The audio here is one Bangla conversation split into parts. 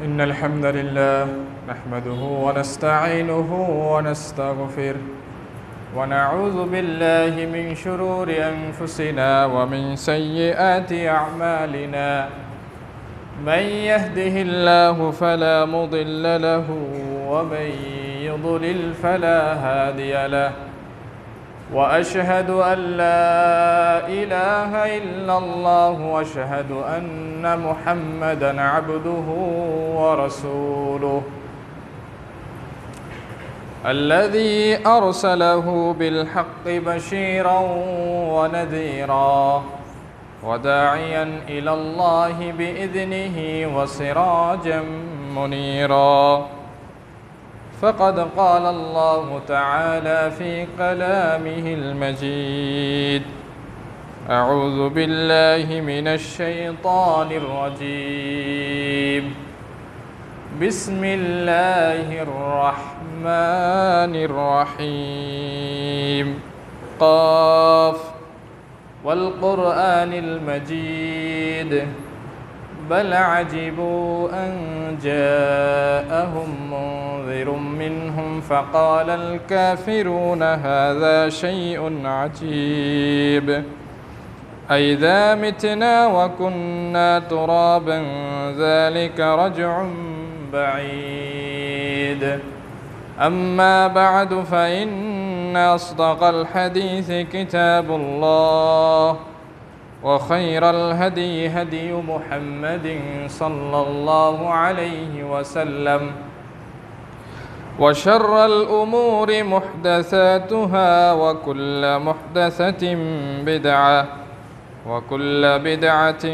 إن الحمد لله نحمده ونستعينه ونستغفره ونعوذ بالله من شرور أنفسنا ومن سيئات أعمالنا. من يهده الله فلا مضل له ومن يضلل فلا هادي له. وأشهد أن لا إله إلا الله وأشهد أن محمدًا عبده ورسوله الذي أرسله بالحق بشيرًا ونذيرًا وداعيًا إلى الله بإذنه وسراجًا منيرًا. فقد قال الله تعالى في كلامه المجيد: أعوذ بالله من الشيطان الرجيم. بسم الله الرحمن الرحيم. قاف والقرآن المجيد بل عجبوا أن جاءهم منذر منهم فقال الكافرون هذا شيء عجيب أئذا متنا وكنا ترابا ذلك رجع بعيد. أما بعد فإن أصدق الحديث كتاب الله وخير الهدي هدي محمد صلى الله عليه وسلم وشر الأمور محدثاتها وكل محدثة بدعة وكل بدعة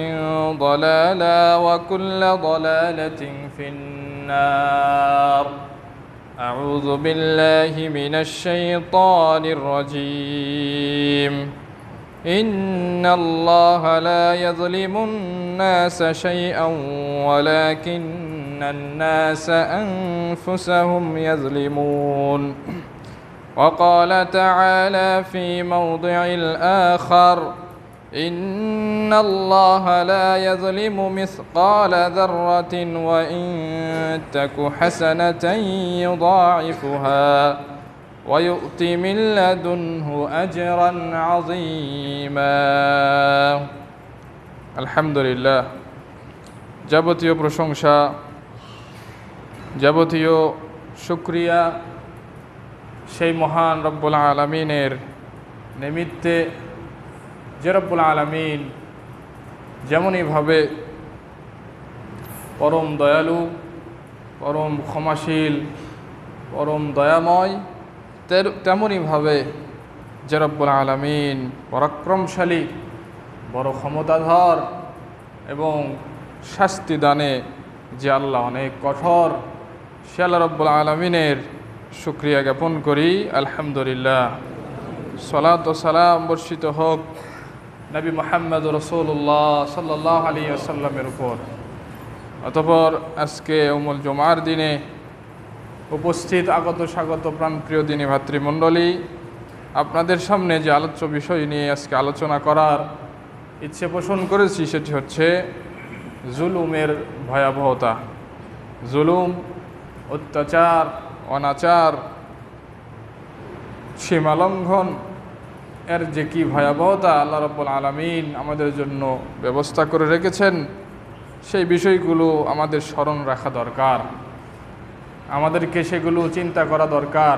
ضلالة وكل ضلالة في النار. أعوذ بالله من الشيطان الرجيم. إن الله لا يظلم الناس شيئا ولكن الناس أنفسهم يظلمون. وقال تعالى في موضع الآخر: إن الله لا يظلم مثقال ذرة وإن تك حسنة يضاعفها ويؤت من لدنه أجرا عظيما। আলহামদুলিল্লাহ, যাবতীয় প্রশংসা, যাবতীয় শুকরিয়া সেই মহান রব্বুল আলামিনের নিমিত্তে যে রব্বুল আলামিন যেমনইভাবে পরম দয়ালু, পরম ক্ষমাশীল, পরম দয়াময়, তেমনইভাবে যে রব্বুল আলামিন পরাক্রমশালী, বড় ক্ষমতাধর এবং শাস্তি দানে যে আল্লাহ অনেক কঠোর, সে আল্লাহ রব্বুল আলামিনের শুকরিয়া জ্ঞাপন করি। আলহামদুলিল্লাহ। সালাত ও সালাম বর্ষিত হোক নবী মুহাম্মদ রাসূলুল্লাহ সাল্লাল্লাহু আলাইহি ওয়াসাল্লামের উপর। অতঃপর আজকে উমুল জুমার দিনে উপস্থিত আগত স্বাগত প্রাণপ্রিয় দিনী ভাতৃমণ্ডলী, আপনাদের সামনে যে আলোচ্য বিষয় নিয়ে আজকে আলোচনা করার ইচ্ছে পোষণ করেছি সেটি হচ্ছে জুলুমের ভয়াবহতা। জুলুম, অত্যাচার, অনাচার, সীমালঙ্ঘন এর যে কি ভয়াবহতা আল্লাহ রাব্বুল আলামিন আমাদের জন্য ব্যবস্থা করে রেখেছেন, সেই বিষয়গুলো আমাদের স্মরণ রাখা দরকার, আমাদেরকে সেগুলো চিন্তা করা দরকার।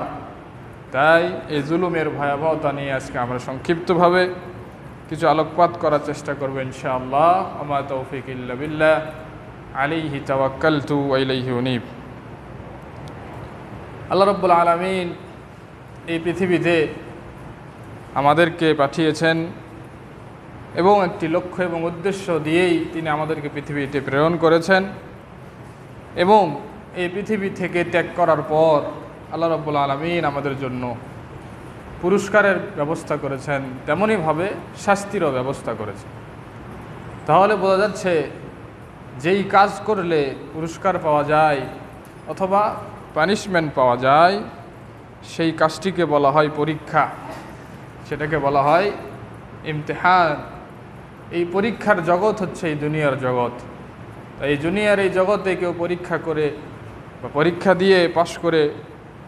তাই এই জুলুমের ভয়াবহতা নিয়ে আজকে আমরা সংক্ষিপ্তভাবে কিছু আলোকপাত করার চেষ্টা করব ইনশাআল্লাহ। আমা তৌফিক ইল্লা বিল্লাহ, আলাইহি তাওয়াক্কালতু ওয়া ইলাইহি উনীব। আল্লাহ রাব্বুল আলামিন এই পৃথিবীতে আমাদেরকে পাঠিয়েছেন এবং একটি লক্ষ্য এবং উদ্দেশ্য দিয়েই তিনি আমাদেরকে পৃথিবীতে প্রেরণ করেছেন, এবং এই পৃথিবী থেকে ত্যাগ করার পর আল্লাহ রাব্বুল আলামিন আমাদের জন্য পুরস্কারের ব্যবস্থা করেছেন, তেমনইভাবে শাস্তিরও ব্যবস্থা করেছেন। তাহলে বোঝা যাচ্ছে যেই কাজ করলে পুরস্কার পাওয়া যায় অথবা পানিশমেন্ট পাওয়া যায়, সেই কাজটিকে বলা হয় পরীক্ষা, সেটাকে বলা হয় ইমতিহান। এই পরীক্ষার জগৎ হচ্ছে এই দুনিয়ার জগৎ। এই দুনিয়ার এই জগতে কেউ পরীক্ষা করে বা পরীক্ষা দিয়ে পাশ করে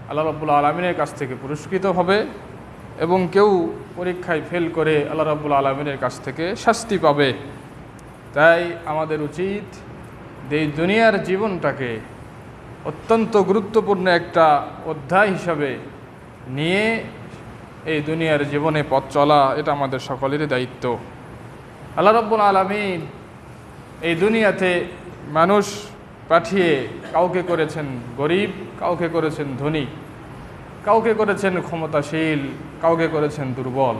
আল্লাহ রাব্বুল আলামিনের কাছ থেকে পুরস্কৃত হবে, এবং কেউ পরীক্ষায় ফেল করে আল্লাহ রাব্বুল আলামিনের কাছ থেকে শাস্তি পাবে। তাই আমাদের উচিত এই দুনিয়ার জীবনটাকে অত্যন্ত গুরুত্বপূর্ণ একটা অধ্যায় হিসাবে নিয়ে এই দুনিয়ার জীবনে পথ চলা, এটা আমাদের সকলেরই দায়িত্ব। আল্লাহ রাব্বুল আলামিন এই দুনিয়াতে মানুষ পাঠিয়ে কাউকে করেছেন গরিব, কাউকে করেছেন ধনী, কাউকে করেছেন ক্ষমতাশীল, কাউকে করেছেন দুর্বল।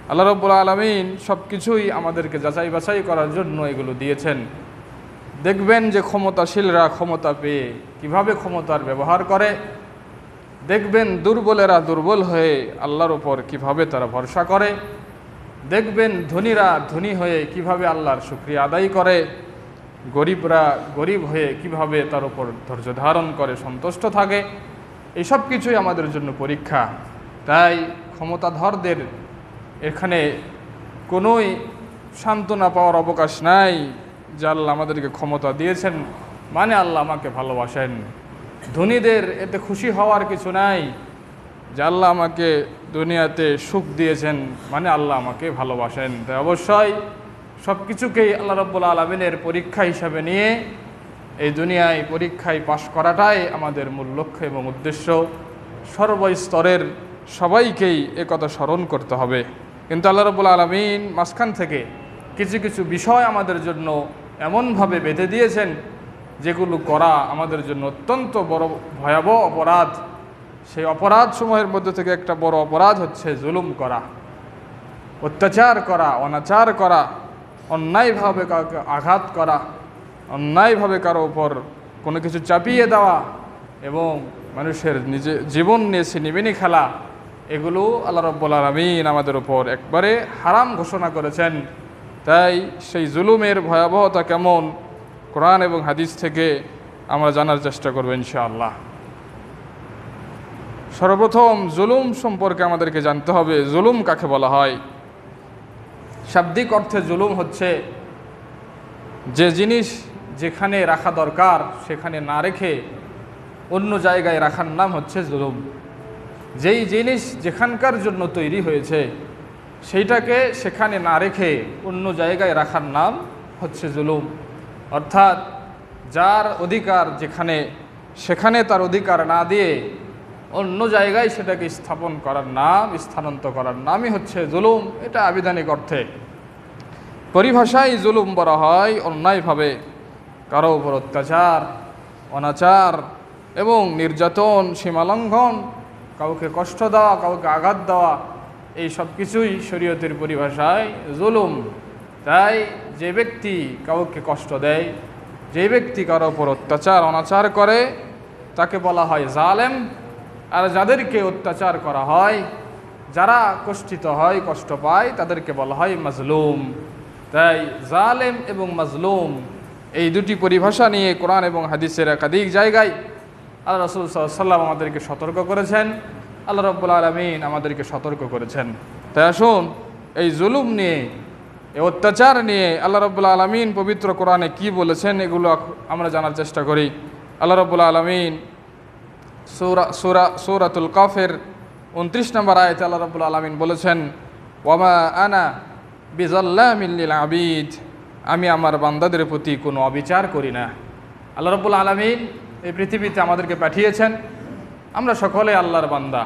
আল্লাহ রাব্বুল আলামিন সব কিছুই আমাদেরকে যাচাই বাছাই করার জন্য এগুলো দিয়েছেন। দেখবেন যে ক্ষমতাশীলরা ক্ষমতা পেয়ে কিভাবে ক্ষমতার ব্যবহার করে, দেখবেন দুর্বলেরা দুর্বল হয়ে আল্লাহর উপর কিভাবে তারা ভরসা করে, দেখবেন ধনীরা ধনী হয়ে কিভাবে আল্লাহর শুকরিয়া আদায় করে, গরিবরা গরিব হয়ে কিভাবে তার উপর ধৈর্য ধারণ করে সন্তুষ্ট থাকে। এই সব কিছুই আমাদের জন্য পরীক্ষা। তাই ক্ষমতাধরদের এখানে কোনোই সান্ত্বনা পাওয়ার অবকাশ নাই যে আল্লাহ আমাদেরকে ক্ষমতা দিয়েছেন মানে আল্লাহ আমাকে ভালোবাসেন। ধনীদের এতে খুশি হওয়ার কিছু নাই যে আল্লাহ আমাকে দুনিয়াতে সুখ দিয়েছেন মানে আল্লাহ আমাকে ভালোবাসেন। তাই অবশ্যই সব কিছুকেই আল্লাহ রাব্বুল আলামিনের পরীক্ষা হিসাবে নিয়ে এই দুনিয়ায় পরীক্ষায় পাশ করাটাই আমাদের মূল লক্ষ্য এবং উদ্দেশ্য। সর্বস্তরের সবাইকেই একথা স্মরণ করতে হবে। কিন্তু আল্লাহ রাব্বুল আলামিন মাঝখান থেকে কিছু কিছু বিষয় আমাদের জন্য এমনভাবে বেঁধে দিয়েছেন যেগুলো করা আমাদের জন্য অত্যন্ত বড় ভয়াবহ অপরাধ। সেই অপরাধ সমূহের মধ্যে থেকে একটা বড় অপরাধ হচ্ছে জুলুম করা, অত্যাচার করা, অনাচার করা, অন্যায়ভাবে কাউকে আঘাত করা, অন্যায়ভাবে কারো উপর কোনো কিছু চাপিয়ে দেওয়া এবং মানুষের নিজে জীবন নিয়ে ছিনিমিনি খেলা, এগুলো আল্লাহ রাব্বুল আলামিন আমাদের উপর একবারে হারাম ঘোষণা করেছেন। তাই সেই জুলুমের ভয়াবহতা কেমন কোরআন এবং হাদিস থেকে আমরা জানার চেষ্টা করব ইনশাআল্লাহ। সর্বপ্রথম জুলুম সম্পর্কে আমাদেরকে জানতে হবে, জুলুম কাকে বলা হয়। শাব্দিক অর্থে জুলুম হচ্ছে যে জিনিস যেখানে রাখা দরকার সেখানে না রেখে অন্য জায়গায় রাখার নাম হচ্ছে জুলুম। যেই জিনিস যেখানকার জন্য তৈরি হয়েছে সেইটাকে সেখানে না রেখে অন্য জায়গায় রাখার নাম হচ্ছে জুলুম। অর্থাৎ যার অধিকার যেখানে সেখানে তার অধিকার না দিয়ে অন্য জায়গায় সেটাকে স্থাপন করার নাম, স্থানান্তর করার নামই হচ্ছে জুলুম। এটা আবিধানিক অর্থে। পরিভাষায় জুলুম বলা হয় অন্যায়ভাবে কারো উপর অত্যাচার, অনাচার এবং নির্যাতন, সীমালঙ্ঘন, কাউকে কষ্ট দেওয়া, কাউকে আঘাত দেওয়া, এই সব কিছুই শরীয়তের পরিভাষায় জুলুম। তাই যে ব্যক্তি কাউকে কষ্ট দেয়, যে ব্যক্তি কারো উপর অত্যাচার অনাচার করে তাকে বলা হয় জালেম। আর যাদেরকে অত্যাচার করা হয়, যারা কষ্টিত হয়, কষ্ট পায়, তাদেরকে বলা হয় মাজলুম। তাই জালেম এবং মাজলুম এই দুটি পরিভাষা নিয়ে কোরআন এবং হাদিসের একাধিক জায়গায় আল্লাহ রাসূল সাল্লাল্লাহু আলাইহি ওয়াসাল্লাম আমাদেরকে সতর্ক করেছেন, আল্লাহ রাব্বুল আলামিন আমাদেরকে সতর্ক করেছেন। তাই আসুন এই জুলুম নিয়ে, এই অত্যাচার নিয়ে আল্লাহ রাব্বুল আলামিন পবিত্র কোরআনে কি বলেছেন এগুলো আমরা জানার চেষ্টা করি। আল্লাহ রাব্বুল আলামিন সূরাতুল কাফের 29 নম্বর আয়াতে আল্লাহ রাব্বুল আলামিন বলেছেন, ওয়ামা আনা বিজাল্লামিল লিল আবিদ, আমি আমার বান্দাদের প্রতি কোনো অবিচার করি না। আল্লাহ রাব্বুল আলামিন এই পৃথিবীতে আমাদেরকে পাঠিয়েছেন। আমরা সকলে আল্লাহর বান্দা।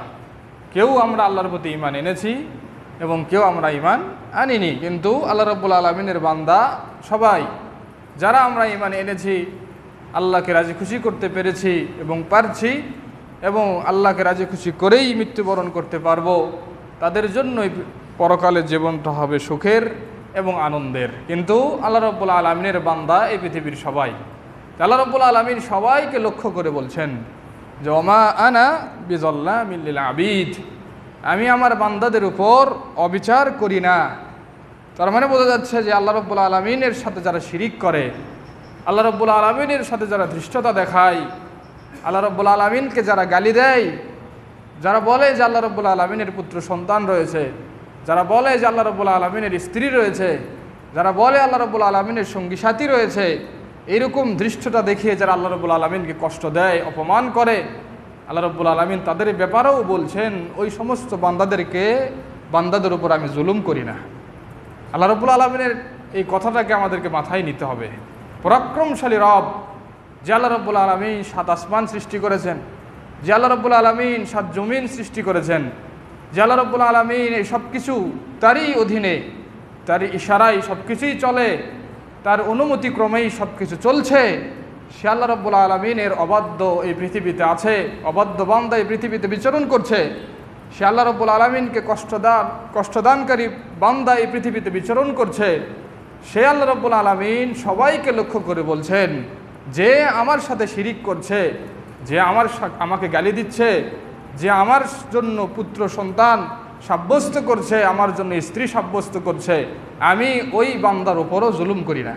কেউ আমরা আল্লাহর প্রতি ঈমান এনেছি এবং কেউ আমরা ঈমান আনিনি, কিন্তু আল্লাহ রাব্বুল আলামিনের বান্দা সবাই। যারা আমরা ঈমান এনেছি, আল্লাহকে রাজি খুশি করতে পেরেছি এবং পারছি, এবং আল্লাহকে রাজি খুশি করেই মৃত্যুবরণ করতে পারবো, তাদের জন্যই পরকালের জীবনটা হবে সুখের এবং আনন্দের। কিন্তু আল্লাহ রাব্বুল আলামিনের বান্দা এই পৃথিবীর সবাই। আল্লাহ রাব্বুল আলামিন সবাইকে লক্ষ্য করে বলছেন যে ওমা আনা বিজাল্লামিল লিল আবিদ, আমি আমার বান্দাদের উপর অবিচার করি না। তার মানে বোঝা যাচ্ছে যে আল্লাহ রাব্বুল আলামিনের সাথে যারা শিরিক করে, আল্লাহ রাব্বুল আলামিনের সাথে যারা ধৃষ্টতা দেখায়, আল্লাহ রাব্বুল আলামিনকে যারা গালি দেয়, যারা বলে যে আল্লাহ রাব্বুল আলামিনের পুত্র সন্তান রয়েছে, যারা বলে যে আল্লাহ রাব্বুল আলামিনের স্ত্রী রয়েছে, যারা বলে আল্লাহ রাব্বুল আলামিনের সঙ্গী সাথী রয়েছে, এইরকম দৃশ্যটা দেখিয়ে যারা আল্লাহ রাব্বুল আলামিনকে কষ্ট দেয়, অপমান করে, আল্লাহ রাব্বুল আলামিন তাদের ব্যাপারেও বলছেন ওই সমস্ত বান্দাদের উপর আমি জুলুম করি না। আল্লাহ রাব্বুল আলামিনের এই কথাটাকে আমাদেরকে মাথায় নিতে হবে। পরাক্রমশালী রব, যে আল্লাহ রাব্বুল আলামিন 7 আসমান সৃষ্টি করেছেন, যে আল্লাহ রাব্বুল আলামিন 7 জমিন সৃষ্টি করেছেন, যে আল্লাহ রাব্বুল আলামিন এই সব কিছু তারই অধীনে, তারই ইশারায় সব কিছুই চলে, তার অনুমতিক্রমেই সব কিছু চলছে, সে আল্লাহ রাব্বুল আলামিনের অবাধ্য এই পৃথিবীতে আছে, অবাধ্য বান্দা এই পৃথিবীতে বিচরণ করছে। সে আল্লাহ রাব্বুল আলামিনকে কষ্টদানকারী বান্দা এই পৃথিবীতে বিচরণ করছে। সে আল্লাহ রাব্বুল আলামিন সবাইকে লক্ষ্য করে বলছেন, যে আমার সাথে শিরিক করছে, যে আমাকে গালি দিচ্ছে, যে আমার জন্য পুত্র সন্তান সাব্যস্ত করছে, আমার জন্য স্ত্রী সাব্যস্ত করছে, আমি ওই বান্দার উপরও জুলুম করি না।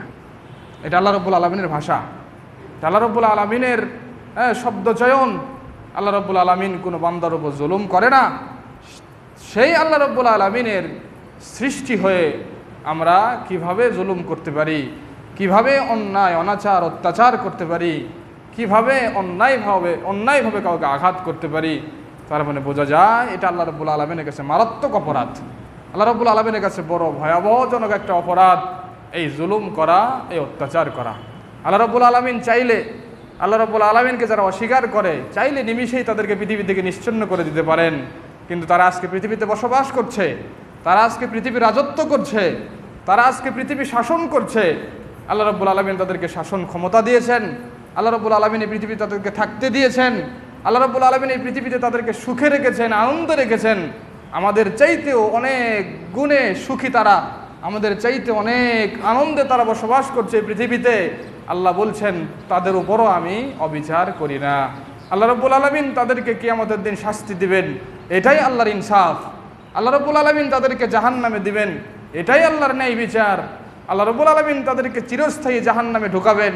এটা আল্লাহ রাব্বুল আলামিনের ভাষা, আল্লাহ রাব্বুল আলামিনের শব্দচয়ন। আল্লাহ রাব্বুল আলামিন কোনো বান্দার উপর জুলুম করে না। সেই আল্লাহ রাব্বুল আলামিনের সৃষ্টি হয়ে আমরা কিভাবে জুলুম করতে পারি, কিভাবে অন্যায় অনাচার অত্যাচার করতে পারি, কিভাবে অন্যায়ভাবে কাউকে আঘাত করতে পারি, তার মানে বোঝা যায় এটা আল্লাহ রাব্বুল আলামিনের কাছে মারাত্মক অপরাধ। আল্লাহ রাব্বুল আলামিনের কাছে বড় ভয়াবহজনক একটা অপরাধ এই জুলুম করা, এই অত্যাচার করা। আল্লাহ রাব্বুল আলামিন চাইলে, আল্লাহ রাব্বুল আলামিনকে যারা অস্বীকার করে, চাইলে নিমিষেই তাদেরকে পৃথিবী থেকে নিশ্চিহ্ন করে দিতে পারেন। কিন্তু তারা আজকে পৃথিবীতে বসবাস করছে, তারা আজকে পৃথিবী রাজত্ব করছে, তারা আজকে পৃথিবী শাসন করছে। আল্লাহ রাব্বুল আলামিন তাদেরকে শাসন ক্ষমতা দিয়েছেন, আল্লাহ রাব্বুল আলামিন এই পৃথিবীতে তাদেরকে থাকতে দিয়েছেন, আল্লাহ রাব্বুল আলামিন এই পৃথিবীতে তাদেরকে সুখে রেখেছেন, আনন্দে রেখেছেন। আমাদের চাইতেও অনেক গুণে সুখী তারা, আমাদের চাইতে অনেক আনন্দে তারা বসবাস করছে এই পৃথিবীতে। আল্লাহ বলছেন তাদের উপরও আমি অবিচার করি না। আল্লাহ রাব্বুল আলামিন তাদেরকে কিয়ামতের দিন শাস্তি দিবেন, এটাই আল্লাহর ইনসাফ। আল্লাহ রাব্বুল আলামিন তাদেরকে জাহান্নামে দিবেন, এটাই আল্লাহর ন্যায় বিচার। আল্লাহ রাব্বুল আলামিন তাদেরকে চিরস্থায়ী জাহান্নামে ঢুকাবেন,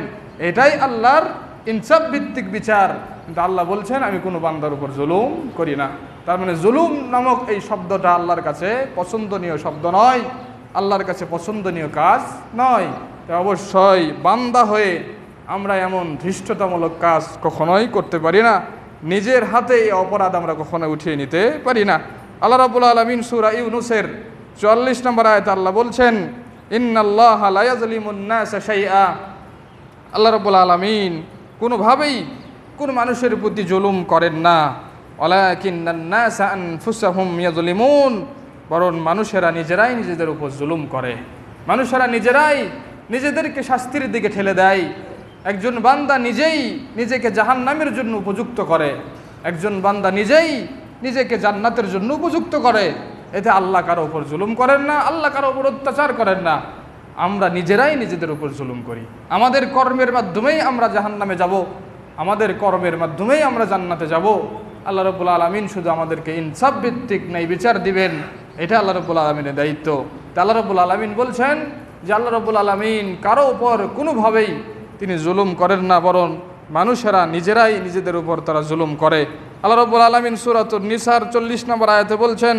এটাই আল্লাহর ইনসাফ ভিত্তিক বিচার। কিন্তু আল্লাহ বলছেন আমি কোনো বান্দার উপর জুলুম করি না। তার মানে জুলুম নামক এই শব্দটা আল্লাহর কাছে পছন্দনীয় শব্দ নয়, আল্লাহর কাছে পছন্দনীয় কাজ নয়। তাই অবশ্যই বান্দা হয়ে আমরা এমন ধৃষ্টতামূলক কাজ কখনোই করতে পারি না, নিজের হাতে এই অপরাধ আমরা কখনো উঠিয়ে নিতে পারি না। আল্লাহ রাব্বুল আলামিন সূরা ইউনূসের 44 নম্বর আয়াতে আল্লাহ বলছেন, ইন্নাল্লাহা লা ইয়াজলিমুন নাসা শাইআ। আল্লাহ রাব্বুল আলামিন কোনোভাবেই কোন মানুষের প্রতি জুলুম করেন না। ওয়ালাকিন্নান নাসা আনফুসাহুম ইয়াজলিমুন, বরং মানুষেরা নিজেরাই নিজেদের উপর জুলুম করে, মানুষেরা নিজেরাই নিজেদেরকে শাস্তির দিকে ঠেলে দেয়। একজন বান্দা নিজেই নিজেকে জাহান্নামের জন্য উপযুক্ত করে, একজন বান্দা নিজেই নিজেকে জান্নাতের জন্য উপযুক্ত করে। এতে আল্লাহ কারো উপর জুলুম করেন না, আল্লাহ কারো উপর অত্যাচার করেন না। আমরা নিজেরাই নিজেদের উপর জুলুম করি। আমাদের কর্মের মাধ্যমেই আমরা জাহান্নামে যাব, আমাদের কর্মের মাধ্যমেই আমরা জান্নাতে যাব। আল্লাহ রাব্বুল আলামিন শুধু আমাদেরকে ইনসাফ ভিত্তিক ন্যায় বিচার দিবেন, এটা আল্লাহ রাব্বুল আলামিনের দায়িত্ব। তা আল্লাহ রাব্বুল আলামিন বলছেন যে আল্লাহ রাব্বুল আলামিন কারো উপর কোনোভাবেই তিনি জুলুম করেন না, বরং মানুষেরা নিজেরাই নিজেদের উপর তারা জুলুম করে। আল্লাহ রাব্বুল আলামিন সূরাতুন নিসার 40 নম্বর আয়াতে বলছেন,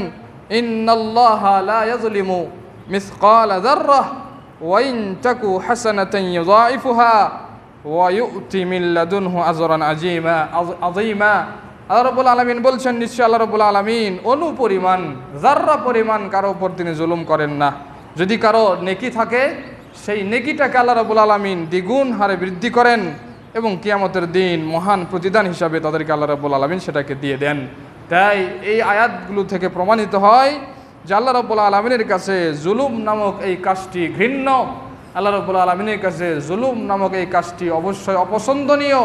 ইন্নাল্লাহা লা ইয়াজলিমু মিসকালা যাররাহ ওয়া ইন তাকু হাসানাতান ইউযাইফুহা ওয়া ইউতি মিন লাদুনহু আজরান আযীমা। আল্লাহ রাব্বুল আলামিন বলছেন, নিশ্চয় আল্লাহ রাব্বুল আলামিন অনুপরিমাণ যাররা পরিমাণ কারো উপর তিনি জুলুম করেন না। যদি কারো নেকি থাকে, সেই নেকিটাকে আল্লাহ রাব্বুল আলামিন দ্বিগুণ হারে বৃদ্ধি করেন এবং কিয়ামতের দিন মহান প্রতিদান হিসাবে তাদেরকে আল্লাহ রাব্বুল আলামিন সেটাকে দিয়ে দেন। তাই এই আয়াতগুলো থেকে প্রমাণিত হয় যে আল্লাহ রাব্বুল আলামিনের কাছে জুলুম নামক এই কাজটি ঘৃণ্য, আল্লাহ রাব্বুল আলামিনের কাছে জুলুম নামক এই কাজটি অবশ্যই অপছন্দনীয়।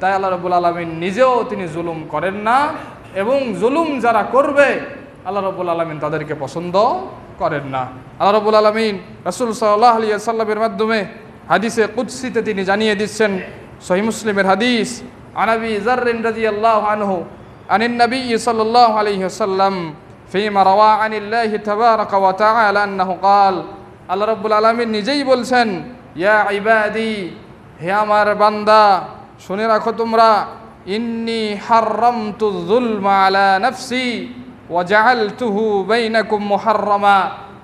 তাই আল্লাহ রাব্বুল আলামিন নিজেও তিনি জুলুম করেন না, এবং জুলুম যারা করবে আল্লাহ রাব্বুল আলামিন তাদেরকে পছন্দ করেন না। আল্লাহ রাব্বুল আলামিন রাসূল সাল্লাল্লাহু আলাইহি ওয়াসাল্লামের মাধ্যমে হাদিসে কুদসিতে তিনি জানিয়ে দিচ্ছেন, সহিহ মুসলিমের হাদিস, আন আবি যার রাদিয়াল্লাহু আনহু আনিন নবী সাল্লাল্লাহু আলাইহি ওয়াসাল্লাম ফীমা রাওয়া আনিল্লাহি তাবারাকা ওয়া তাআলা আন্নাহু ক্বাল। আল্লাহ রাব্বুল আলামিন নিজেই বলছেন, ইয়া ইবাদি, হে আমার বান্দা, শুনে রাখো তোমরা, ইন্নী হাররামতু যুলমা আলা নাফসি ওয়া জাআলতুহু বাইনাকুম মুহাররামা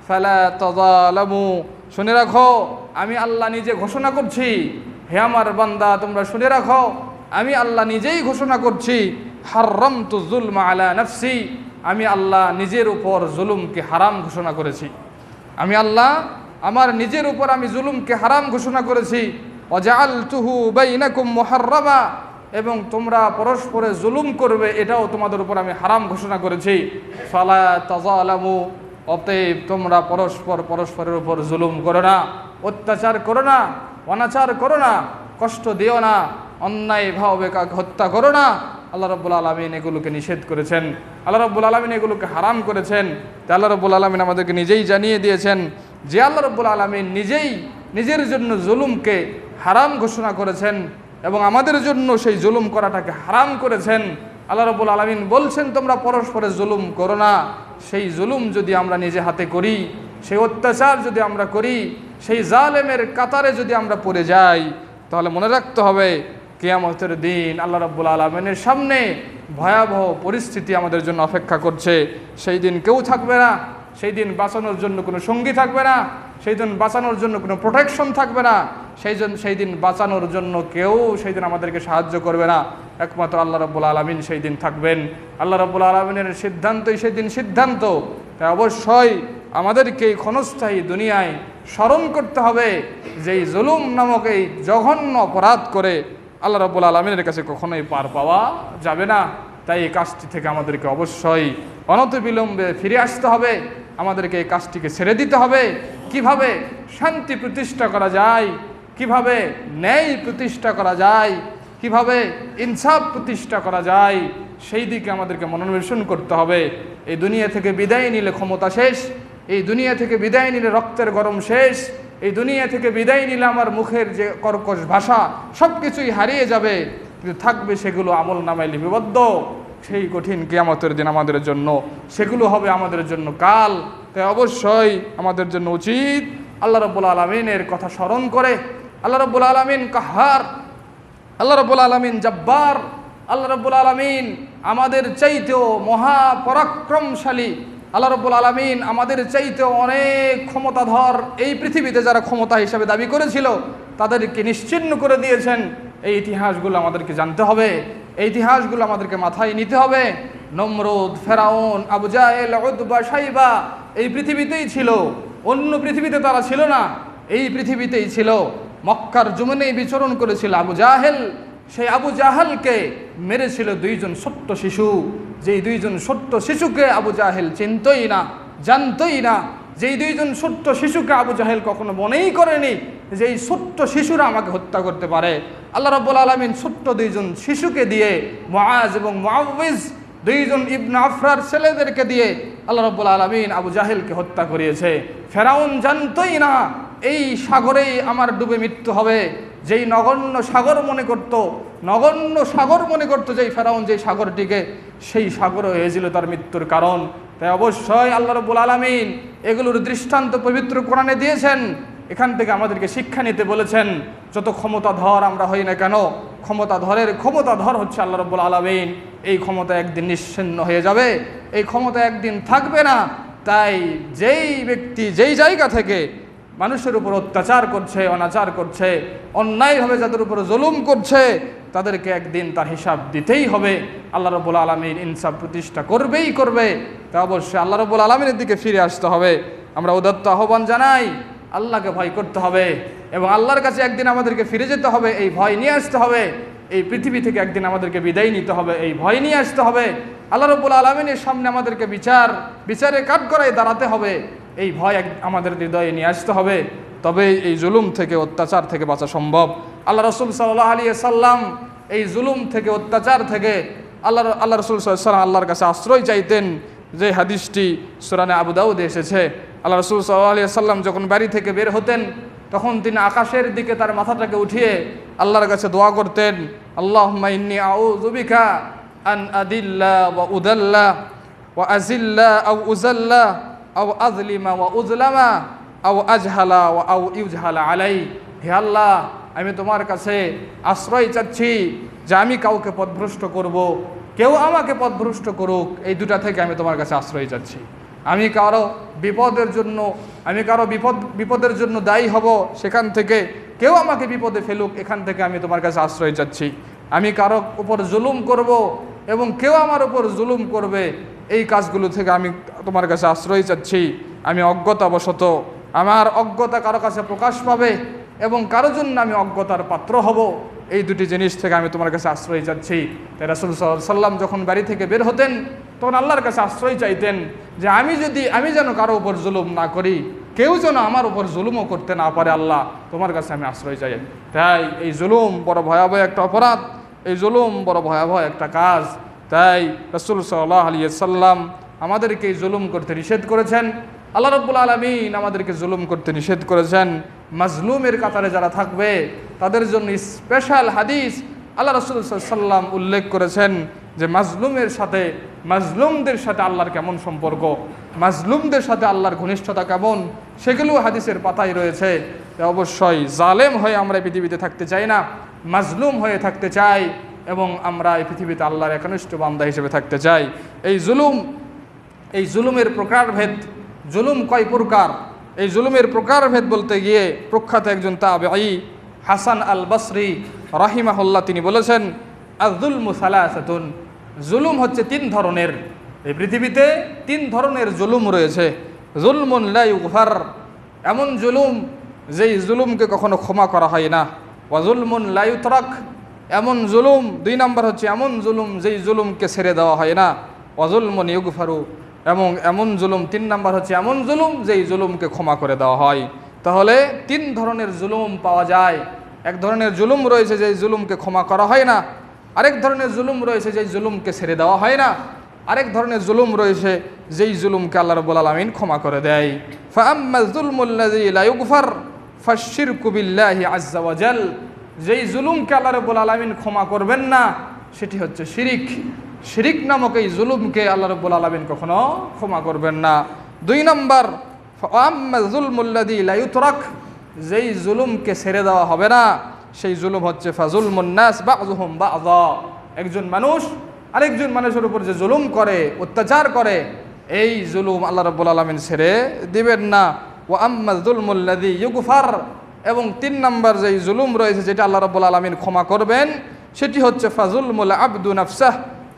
ফালা তাযালামু। শুনে রাখো, আমি আল্লাহ নিজে ঘোষণা করছি, হে আমার বান্দা তোমরা শুনে রাখো, আমি আল্লাহ নিজেই ঘোষণা করছি, হাররামতু যুলমা আলা নাফসি, আমি আল্লাহ নিজের উপর জুলুমকে হারাম ঘোষণা করেছি। আমি আল্লাহ আমার নিজের উপর আমি জুলুমকে হারাম ঘোষণা করেছি। ওয়াজআলতুহু বাইনাকুম মুহাররামা, এবং তোমরা পরস্পরে জুলুম করবে এটাও তোমাদের উপর আমি হারাম ঘোষণা করেছি। ফালা তাযালামু, অতএব তোমরা পরস্পরের উপর জুলুম করো না, অত্যাচার করো না, অনাচার করো না, কষ্ট দিও না, অন্যায়ভাবে হত্যা করো না। আল্লাহ রাব্বুল আলামিন এগুলোকে নিষেধ করেছেন, আল্লাহ রাব্বুল আলামিন এগুলোকে হারাম করেছেন। তা আল্লাহ রাব্বুল আলামিন আমাদেরকে নিজেই জানিয়ে দিয়েছেন যে আল্লাহ রাব্বুল আলামিন নিজেই নিজের জন্য জুলুমকে হারাম ঘোষণা করেছেন এবং আমাদের জন্য সেই জুলুম করাটাকে হারাম করেছেন। আল্লাহ রাব্বুল আলামিন বলছেন তোমরা পরস্পরে জুলুম করো না। সেই জুলুম যদি আমরা নিজে হাতে করি, সেই অত্যাচার যদি আমরা করি, সেই জালেমের কাতারে যদি আমরা পড়ে যাই, তাহলে মনে রাখতে হবে কিয়ামতের দিন আল্লাহ রাব্বুল আলামিনের সামনে ভয়াবহ পরিস্থিতি আমাদের জন্য অপেক্ষা করছে। সেই দিন কেউ থাকবে না, সেই দিন বাঁচানোর জন্য কোনো সঙ্গী থাকবে না, সেই দিন বাঁচানোর জন্য কোনো প্রোটেকশন থাকবে না, সেই দিন বাঁচানোর জন্য কেউ সেই দিন আমাদেরকে সাহায্য করবে না। একমাত্র আল্লাহ রাব্বুল আলামিন সেই দিন থাকবেন। আল্লাহ রাব্বুল আলামিনের সিদ্ধান্তই সেই দিন সিদ্ধান্ত। তাই অবশ্যই আমাদেরকে এই ক্ষণস্থায়ী দুনিয়ায় স্মরণ করতে হবে যে এই জুলুম নামক এই জঘন্য অপরাধ করে আল্লাহ রাব্বুল আলামিনের কাছে কখনোই পার পাওয়া যাবে না। তাই এই কাজটি থেকে আমাদেরকে অবশ্যই অনতিবিলম্বে ফিরে আসতে হবে, আমাদেরকে এই কাজটিকে ছেড়ে দিতে হবে। কিভাবে শান্তি প্রতিষ্ঠা করা যায়, কিভাবে ন্যায় প্রতিষ্ঠা করা যায়, কিভাবে ইনসাফ প্রতিষ্ঠা করা যায়, সেই দিকে আমাদেরকে মনোনিবেশন করতে হবে। এই দুনিয়া থেকে বিদায় নিলে ক্ষমতা শেষ, এই দুনিয়া থেকে বিদায় নিলে রক্তের গরম শেষ, এই দুনিয়া থেকে বিদায় নিলে আমার মুখের যে কর্কশ ভাষা সব কিছুই হারিয়ে যাবে, কিন্তু থাকবে সেগুলো আমল নামায় লিপিবদ্ধ। সেই কঠিন কিয়ামতের দিন আমাদের জন্য সেগুলো হবে আমাদের জন্য কাল। তাই অবশ্যই আমাদের জন্য উচিত আল্লাহ রাব্বুল আলামিনের কথা স্মরণ করে, আল্লাহ রাব্বুল আলামিন কাহার, আল্লাহ রাব্বুল আলামিন জব্বার, আল্লাহ রাব্বুল আলামিন আমাদের চাইতেও মহাপরাক্রমশালী, আল্লাহ রাব্বুল আলামিন আমাদের চাইতেও অনেক ক্ষমতাধর। এই পৃথিবীতে যারা ক্ষমতা হিসাবে দাবি করেছিল তাদেরকে নিশ্চিহ্ন করে দিয়েছেন। এই ইতিহাসগুলো আমাদেরকে জানতে হবে, এই ইতিহাসগুলো আমাদেরকে মাথায় নিতে হবে। নমরুদ, ফেরাউন, আবু জাহেল, উতবা, শাইবা এই পৃথিবীতেই ছিল, অন্য পৃথিবীতে তারা ছিল না, এই পৃথিবীতেই ছিল। মক্কার জমিনেই বিচরণ করেছিল আবু জাহেল। সেই আবু জাহেলকে মেরেছিল দুইজন ছোট্ট শিশু, যেই দুইজন ছোট্ট শিশুকে আবু জাহেল চিনতই না, জানতই না। যেই দুইজন ছোট্ট শিশুকে আবু জাহেল কখনো মনেই করেনি যে এই ছোট্ট শিশুরা আমাকে হত্যা করতে পারে। আল্লাহ রাব্বুল আলামিন ছোট্ট দুইজন শিশুকে দিয়ে, মুআজ এবং মুআউইজ দুইজন ইবনে আফরার ছেলেদেরকে দিয়ে আল্লাহ রাব্বুল আলামিন আবু জাহেলকে হত্যা করিয়েছে। ফেরাউন জানতই না এই সাগরেই আমার ডুবে মৃত্যু হবে। যেই নগণ্য সাগর মনে করত যেই ফেরাউন যেই সাগরটিকে, সেই সাগর হয়েছিল তার মৃত্যুর কারণ। তাই অবশ্যই আল্লাহ রাব্বুল আলামিন এগুলোর দৃষ্টান্ত পবিত্র কোরআনে দিয়েছেন। এখান থেকে আমাদেরকে শিক্ষা নিতে বলেছেন। যত ক্ষমতাধর আমরা হই না কেন, ক্ষমতাধর হচ্ছে আল্লাহ রাব্বুল আলামিন। এই ক্ষমতা একদিন নিশ্চিহ্ন হয়ে যাবে, এই ক্ষমতা একদিন থাকবে না। তাই যেই ব্যক্তি যেই জায়গা থেকে মানুষের উপর অত্যাচার করছে, অনাচার করছে, অন্যায়ভাবে যাদের উপর জুলুম করছে, তাদেরকে একদিন তার হিসাব দিতেই হবে। আল্লাহ রাব্বুল আলামিন ইনসাফ প্রতিষ্ঠা করবেই করবে। তা অবশ্যই আল্লাহ রাব্বুল আলামিনের দিকে ফিরে আসতে হবে। আমরা উদাত্ত আহ্বান জানাই, আল্লাহকে ভয় করতে হবে এবং আল্লাহর কাছে একদিন আমাদেরকে ফিরে যেতে হবে, এই ভয় নিয়ে আসতে হবে। এই পৃথিবী থেকে একদিন আমাদেরকে বিদায় নিতে হবে, এই ভয় নিয়ে আসতে হবে। আল্লাহ রাব্বুল আলামিনের সামনে আমাদেরকে বিচারে কাঠগড়ায় দাঁড়াতে হবে, এই ভয় আমাদের হৃদয়ে নিয়ে আসতে হবে। তবে এই জুলুম থেকে, অত্যাচার থেকে বাঁচা সম্ভব। আল্লাহ রাসূল সাল্লাল্লাহু আলাইহি সাল্লাম এই জুলুম থেকে, অত্যাচার থেকে আল্লাহ রাসূল সাল্লাল্লাহু আলাইহি সাল্লাম আল্লাহর কাছে আশ্রয় চাইতেন। যে হাদিসটি সূরা আবু দাউদে এসেছে, আল্লাহ রাসূল সাল্লাল্লাহু আলাইহি সাল্লাম যখন বাড়ি থেকে বের হতেন তখন তিনি আকাশের দিকে তার মাথাটাকে উঠিয়ে আল্লাহর কাছে দোয়া করতেন, আল্লাহুম্মা ইন্নী আউযু বিকা আন আদিল্লা ওয়া উদাল্লা ওয়া আজিল্লা আও উজাল্লা আও আযলিমা ওয়া উযলামা আও আজহালা ওয়া আও ইউজহালা আলাই। হে আল্লাহ, আমি তোমার কাছে আশ্রয় চাচ্ছি যে আমি কাউকে পথভ্রষ্ট করব, কেউ আমাকে পথভ্রষ্ট করুক, এই দুটা থেকে আমি তোমার কাছে আশ্রয় চাচ্ছি। আমি কারো বিপদের জন্য দায়ী হব, সেখান থেকে কেউ আমাকে বিপদে ফেলুক, এখান থেকে আমি তোমার কাছে আশ্রয় চাচ্ছি। আমি কারো উপর জুলুম করব এবং কেউ আমার উপর জুলুম করবে, এই কাজগুলো থেকে আমি তোমার কাছে আশ্রয় চাচ্ছি। আমি অজ্ঞতাবশত আমার অজ্ঞতা কারো কাছে প্রকাশ পাবে এবং কারো জন্য আমি অজ্ঞতার পাত্র হব, এই দুটি জিনিস থেকে আমি তোমার কাছে আশ্রয় চাচ্ছি। তাই রাসূল সাল্লাল্লাহু আলাইহি ওয়াসাল্লাম যখন বাড়ি থেকে বের হতেন তখন আল্লাহর কাছে আশ্রয় চাইতেন যে আমি যেন কারো উপর জুলুম না করি, কেউ যেন আমার উপর জুলুমও করতে না পারে, আল্লাহ তোমার কাছে আমি আশ্রয় চাই। তাই এই জুলুম বড় ভয়াবহ একটা অপরাধ, এই জুলুম বড় ভয়াবহ একটা কাজ। তাই রাসূল সাল্লাল্লাহু আলাইহি ওয়াসাল্লাম আমাদেরকে এই জুলুম করতে নিষেধ করেছেন। আল্লাহ রাব্বুল আলামিন আমাদেরকে জুলুম করতে নিষেধ করেছেন। মাজলুমের কাতারে যারা থাকবে তাদের জন্য স্পেশাল হাদিস আল্লাহ রাসূল সাল্লাল্লাহু আলাইহি ওয়াসাল্লাম উল্লেখ করেছেন যে মাজলুমদের সাথে আল্লাহর কেমন সম্পর্ক, মাজলুমদের সাথে আল্লাহর ঘনিষ্ঠতা কেমন, সেগুলো হাদিসের পাতায় রয়েছে। অবশ্যই জালেম হয়ে আমরা এই পৃথিবীতে থাকতে চাই না, মাজলুম হয়ে থাকতে চাই এবং আমরা এই পৃথিবীতে আল্লাহর একনিষ্ঠ বান্দা হিসেবে থাকতে চাই। এই জুলুমের প্রকারভেদ, জুলুম কয় প্রকার, এই জুলুমের প্রকারভেদ বলতে গিয়ে প্রখ্যাত একজন তাবেঈ হাসান আল বসরি রাহিমাহুল্লাহ তিনি বলেছেন, আয-যুলমু সালাসাতুন, জুলুম হচ্ছে 3 ধরনের। এই পৃথিবীতে 3 ধরনের জুলুম রয়েছে। যুলমুন লা ইউগফার, এমন জুলুম যেই জুলুমকে কখনো ক্ষমা করা হয় না। ওয়া যুলমুন লা ইউতরাক, এমন জুলুম 2 নম্বর হচ্ছে এমন জুলুম যেই জুলুমকে ছেড়ে দেওয়া হয় না। ওয়া যুলমুন ইউগফারু, এবং এমন জুলুম 3 নম্বর হচ্ছে এমন জুলুম যেই জুলুমকে ক্ষমা করে দেওয়া হয়। তাহলে 3 ধরনের জুলুম পাওয়া যায়। এক ধরনের জুলুম রয়েছে যেই জুলুমকে ক্ষমা করা হয় না, আরেক ধরনের জুলুম রয়েছে যেই জুলুমকে ছেড়ে দেওয়া হয় না, আরেক ধরনের জুলুম রয়েছে যেই জুলুমকে আল্লাহ রাব্বুল আলামিন ক্ষমা করে দেয়। ফাআম্মা যুলমুল্লাযী লা ইউগফার ফাশশিরকু বিল্লাহি আযজা ওয়া জাল, যেই জুলুমকে আল্লাহ রাব্বুল আলামিন ক্ষমা করবেন না সেটি হচ্ছে শিরিক। শিরিক নামক এই জুলুমকে আল্লাহ রাব্বুল আলামিন কখনো ক্ষমা করবেন না। 2 নম্বর ফাআম্মা যুলমুল্লাযী লা ইউতরাক, যেই জুলুমকে ছেড়ে দেওয়া হবে না সেই জুলুম হচ্ছে ফাজুলমুন নাস বাযুহুম বাযা, একজন মানুষ আরেকজন মানুষের উপর যে জুলুম করে, অত্যাচার করে, এই জুলুম আল্লাহ রাব্বুল আলামিন ছেড়ে দিবেন না। ওয়া আম্মা যুলমুল্লাযী ইউগফার, এবং 3 নম্বর যেই জুলুম রয়েছে যেটা আল্লাহ রাব্বুল আলামিন ক্ষমা করবেন সেটি হচ্ছে ফাজুলমুল আবদু নাফসাহ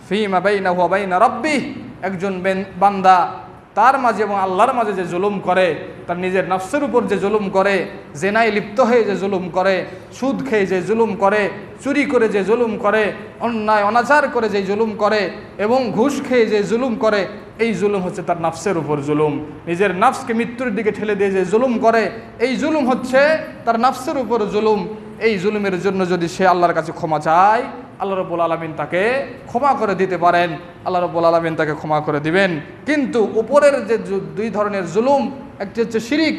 ফীমা বাইনাহু ওয়া বাইনা রাব্বিহ, একজন বান্দা তার মাঝে এবং আল্লাহর মাঝে যে জুলুম করে, তার নিজের নফসের উপর যে জুলুম করে, জেনায় লিপ্ত হয়ে যে জুলুম করে, সুদ খেয়ে যে জুলুম করে, চুরি করে যে জুলুম করে, অন্যায় অনাচার করে যে জুলুম করে এবং ঘুষ খেয়ে যে জুলুম করে, এই জুলুম হচ্ছে তার নফসের উপর জুলুম। নিজের নফসকে মৃত্যুর দিকে ঠেলে দিয়ে যে জুলুম করে, এই জুলুম হচ্ছে তার নফসের উপর জুলুম। এই জুলুমের জন্য যদি সে আল্লাহর কাছে ক্ষমা চায়, আল্লাহ রাব্বুল আলামিন তাকে ক্ষমা করে দিতে পারেন, আল্লাহ রাব্বুল আলামিন তাকে ক্ষমা করে দিবেন। কিন্তু উপরের যে 2 ধরনের জুলুম, একটি হচ্ছে শিরিক,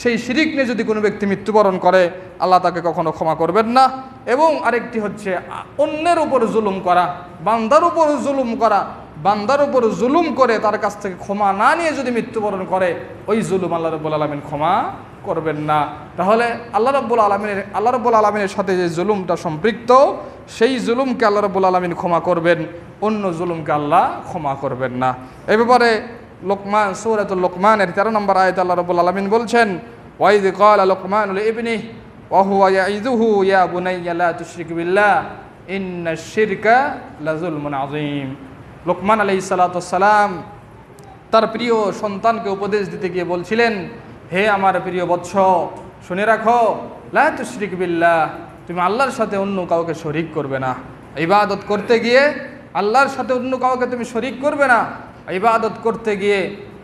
সেই শিরিক নিয়ে যদি কোনো ব্যক্তি মৃত্যুবরণ করে আল্লাহ তাকে কখনো ক্ষমা করবেন না। এবং আরেকটি হচ্ছে অন্যের উপর জুলুম করা, বান্দার উপর জুলুম করা, বান্দার উপর জুলুম করে তার কাছ থেকে ক্ষমা না নিয়ে যদি মৃত্যুবরণ করে, ওই জুলুম আল্লাহ রাব্বুল আলামিন ক্ষমা করবেন না। তাহলে আল্লাহ রাব্বুল আলামিনের সাথে যে জুলুমটা সম্পৃক্ত, সেই জুলুমকে আল্লাহ রাব্বুল আলামিন ক্ষমা করবেন, অন্য জুলুমকে আল্লাহ ক্ষমা করবেন না। এ ব্যাপারে সূরাতুল লোকমানের 13 নম্বর আয়াতে আল্লাহ রাব্বুল আলামিন বলছেন, ওয়াইয ক্বালা লোকমানু লিইবনিহি ওয়া হুয়া ইয়াইযুহু ইয়া বুনাইয়া লা তুশরিক বিল্লাহ ইন্নাশ শিরকা লাযুলমুন আযীম। লোকমান আলাইহিস সালাতু ওয়াস সালাম তার প্রিয় সন্তানকে উপদেশ দিতে গিয়ে বলছিলেন, হে আমার প্রিয় বৎস, শুনে রাখো, লা তুশরিক বিল্লাহ, তুমি আল্লাহর সাথে অন্য কাউকে শরীক করবে না। ইবাদত করতে গিয়ে আল্লাহর সাথে অন্য কাউকে তুমি শরীক করবে না। ইবাদত করতে গিয়ে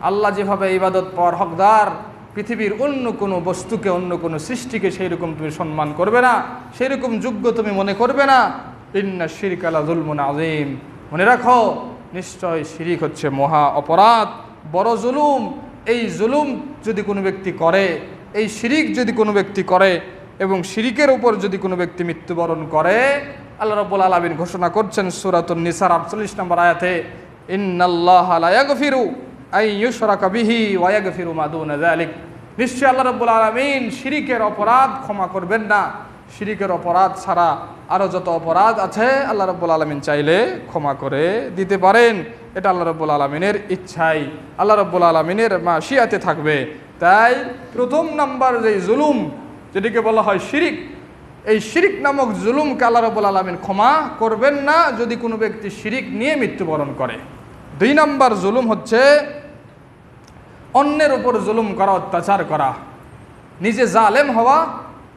আল্লাহ যেভাবে ইবাদত পাওয়ার হকদার, পৃথিবীর অন্য কোনো বস্তুকে, অন্য কোনো সৃষ্টিকে সেই রকম তুমি সম্মান করবে না, সেই রকম যোগ্য তুমি মনে করবে না। ইন্নাশ শিরকা লাযুলমুন আযীম, মনে রাখো, নিশ্চয় শিরিক হচ্ছে মহা অপরাধ, বড় জুলুম। এই জুলুম যদি কোনো ব্যক্তি করে, এই শিরিক যদি কোনো ব্যক্তি করে এবং শিরিকের উপর যদি কোনো ব্যক্তি মৃত্যুবরণ করে, আল্লাহ রাব্বুল আলামিন ঘোষণা করছেন সূরাতুন নিসার 48 নম্বর আয়াতে, ইন্নাল্লাহা লা ইয়াগফিরু আন ইউশরাকা বিহি ওয়া ইয়াগফিরু মা দুনা যালিক, নিশ্চয় আল্লাহ রাব্বুল আলামিন শিরিকের অপরাধ ক্ষমা করবেন না, শিরিকের অপরাধ ছাড়া আরও যত অপরাধ আছে আল্লাহ রাব্বুল আলামিন চাইলে ক্ষমা করে দিতে পারেন। এটা আল্লাহ রাব্বুল আলামিনের ইচ্ছাই, আল্লাহ রাব্বুল আলামিনের মাশিয়াতে থাকবে। তাই প্রথম নাম্বার যে জুলুম, যেটিকে বলা হয় শিরিক, এই শিরিক নামক জুলুমকে আল্লাহ রাব্বুল আলামিন ক্ষমা করবেন না যদি কোনো ব্যক্তি শিরিক নিয়ে মৃত্যুবরণ করে। 2 নাম্বার জুলুম হচ্ছে অন্যের উপর জুলুম করা, অত্যাচার করা, নিজে জালেম হওয়া,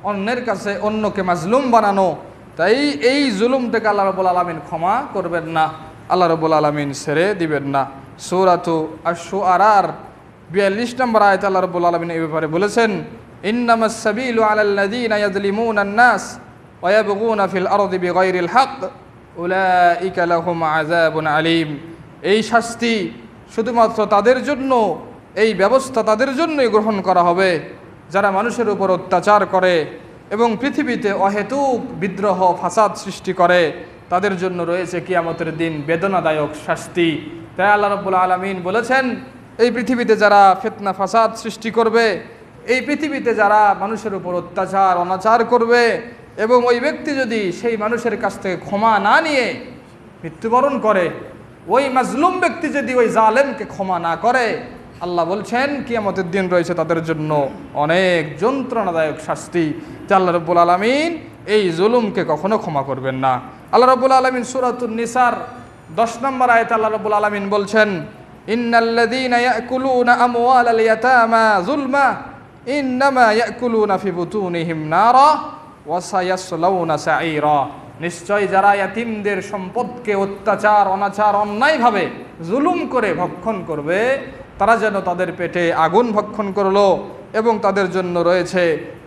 অন্যের কাছে অন্যকে মাজলুম বানানো। তাই এই জুলুমটাকে আল্লাহ রাব্বুল আলামিন ক্ষমা করবেন না, আল্লাহ রাব্বুল আলামিন ছেড়ে দিবেন না। সূরাতু আশ-শুআরার 42 নম্বর আয়াতে আল্লাহ রাব্বুল আলামিন এই ব্যাপারে বলেছেন, ইন্নামাস সাবিলু আলাল্লাযীনা ইয়াযলিমুনান নাস ওয়া ইয়াবগুনা ফিল আরদি বিগাইরিল হক উলাইকা লাহুম আযাবুন আলীম। এই শাস্তি শুধুমাত্র তাদের জন্য, এই ব্যবস্থা তাদের জন্যই গ্রহণ করা হবে যারা মানুষের উপর অত্যাচার করে এবং পৃথিবীতে অহেতুক বিদ্রোহ ফাসাদ সৃষ্টি করে। তাদের জন্য রয়েছে কিয়ামতের দিন বেদনাদায়ক শাস্তি। তাই আল্লাহ রাব্বুল আলামিন বলেছেন, এই পৃথিবীতে যারা ফিতনা ফাসাদ সৃষ্টি করবে, এই পৃথিবীতে যারা মানুষের উপর অত্যাচার অনাচার করবে এবং ওই ব্যক্তি যদি সেই মানুষের কাছ থেকে ক্ষমা না নিয়ে মৃত্যুবরণ করে, ওই মাজলুম ব্যক্তি যদি ওই জালেমকে ক্ষমা না করে, আল্লাহ বলছেন কিয়ামতের দিন রয়েছে তাদের জন্য অনেক যন্ত্রণাদায়ক শাস্তি। যা আল্লাহ রাব্বুল আলামিন এই জুলুমকে কখনো ক্ষমা করবেন না। আল্লাহ রাব্বুল আলামিন সূরাতুন নিসার 10 নম্বর আয়াতে আল্লাহ রাব্বুল আলামিন বলছেন, ইন্নাল্লাযীনা ইয়াকুলুনা আমওয়ালাল ইয়াতামা যুলমা ইন্নামা ইয়াকুলুনা ফি বুতুনিহিম নারা ওয়া সায়াসলাউনা সাঈরা। নিশ্চয় যারা ইয়াতিমদের সম্পদকে অত্যাচার অনাচার অন্যায়ভাবে জুলুম করে ভক্ষণ করবে, তারা যেন তাদের পেটে আগুন ভক্ষণ করলো এবং তাদের জন্য রয়েছে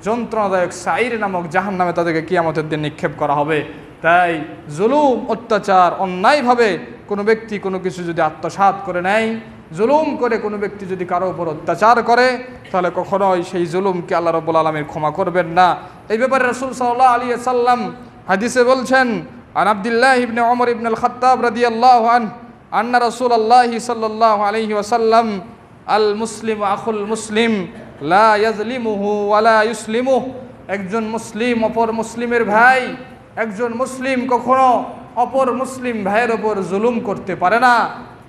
যন্ত্রণাদায়ক সাঈর নামক জাহান্নামে তাদেরকে কিয়ামতের দিন নিক্ষেপ করা হবে। তাই জুলুম অত্যাচার অন্যায়ভাবে কোনো ব্যক্তি কোনো কিছু যদি আত্মসাৎ করে নেয়, জুলুম করে কোনো ব্যক্তি যদি কারো উপর অত্যাচার করে, তাহলে কখনোই সেই জুলুমকে আল্লাহ রাব্বুল আলামিন ক্ষমা করবেন না। এই ব্যাপারে রাসূল সাল্লাল্লাহু আলাইহি ওয়াসাল্লাম হাদিসে বলছেন, আন আব্দুল্লাহ ইবনে ওমর ইবনে আল খাত্তাব রাদিয়াল্লাহু আনহু আন্না রাসূলুল্লাহি সাল্লাল্লাহু আলাইহি ওয়াসাল্লাম আল মুসলিম আখুল মুসলিম লা ইয়াজলিমুহু ওয়া লা ইউসলিমুহু। একজন মুসলিম অপর মুসলিমের ভাই, একজন মুসলিম কখনো অপর মুসলিম ভাইয়ের ওপর জুলুম করতে পারে না।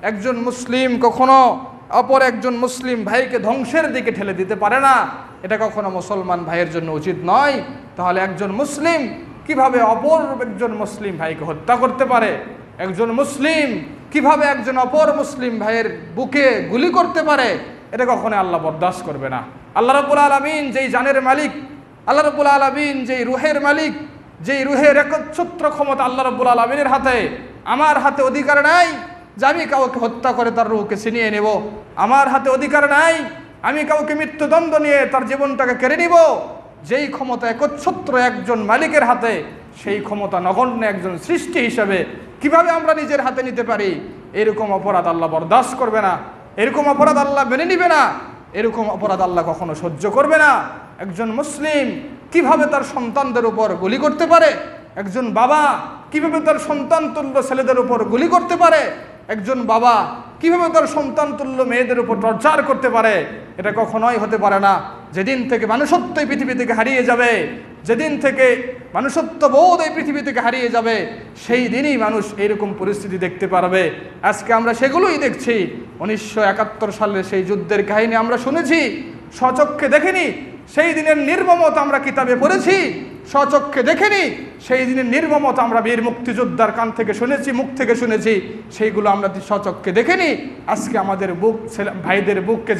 একজন মুসলিম কখনো অপর একজন মুসলিম ভাইকে ধ্বংসের দিকে ঠেলে দিতে পারে না। এটা কখনো মুসলমান ভাইয়ের জন্য উচিত নয়। তাহলে একজন মুসলিম কিভাবে অপর একজন মুসলিম ভাইকে হত্যা করতে পারে? একজন মুসলিম কিভাবে একজন অপর মুসলিম ভাইয়ের বুকে গুলি করতে পারে? এটা কখনো আল্লাহ বরদাস্ত করবে না। আল্লাহ রাব্বুল আলামিন যেই জানের মালিক, আল্লাহ রাব্বুল আলামিন যেই রুহের মালিক, যেই রুহের একচ্ছত্র ক্ষমতা আল্লাহ রাব্বুল আলামিনের হাতে। আমার হাতে অধিকার নাই যে আমি কাউকে হত্যা করে তার রুহকে ছিনিয়ে নেব। আমার হাতে অধিকার নাই আমি কাউকে মৃত্যুদণ্ড নিয়ে তার জীবনটাকে কেড়ে নিব। যেই ক্ষমতা একচ্ছত্র একজন মালিকের হাতে, সেই ক্ষমতা নগণ্য একজন সৃষ্টি হিসাবে কিভাবে আমরা নিজের হাতে নিতে পারি? এরকম অপরাধ আল্লাহ বরদাস্ত করবে না, এরকম অপরাধ আল্লাহ মেনে নিবে না, এরকম অপরাধ আল্লাহ কখনো সহ্য করবে না। একজন মুসলিম কিভাবে তার সন্তানদের উপর গুলি করতে পারে? একজন বাবা কিভাবে তার সন্তান তুল্য ছেলেদের উপর গুলি করতে পারে? একজন বাবা কিভাবে তার সন্তান তুল্য মেয়েদের উপর টর্চার করতে পারে? এটা কখনোই হতে পারে না। যেদিন থেকে মানুষত্ব এই পৃথিবী থেকে হারিয়ে যাবে, যেদিন থেকে মানুষত্ব বোধ এই পৃথিবী থেকে হারিয়ে যাবে, সেই দিনই মানুষ এইরকম পরিস্থিতি দেখতে পারবে। আজকে আমরা সেগুলোই দেখছি। 1971 সালের সেই যুদ্ধের কাহিনী আমরা শুনেছি, স্বচক্ষে দেখিনি। সেই দিনের নির্মমতা আমরা কিতাবে পড়েছি, স্বচক্ষে দেখিনি। সেই দিনের নির্মমতা আমরা বীর মুক্তিযোদ্ধার কান থেকে শুনেছি, মুখ থেকে শুনেছি। সেইগুলো আমরা স্বচক্ষে দেখিনি। আজকে আমাদের বুক, ভাইদের বুককে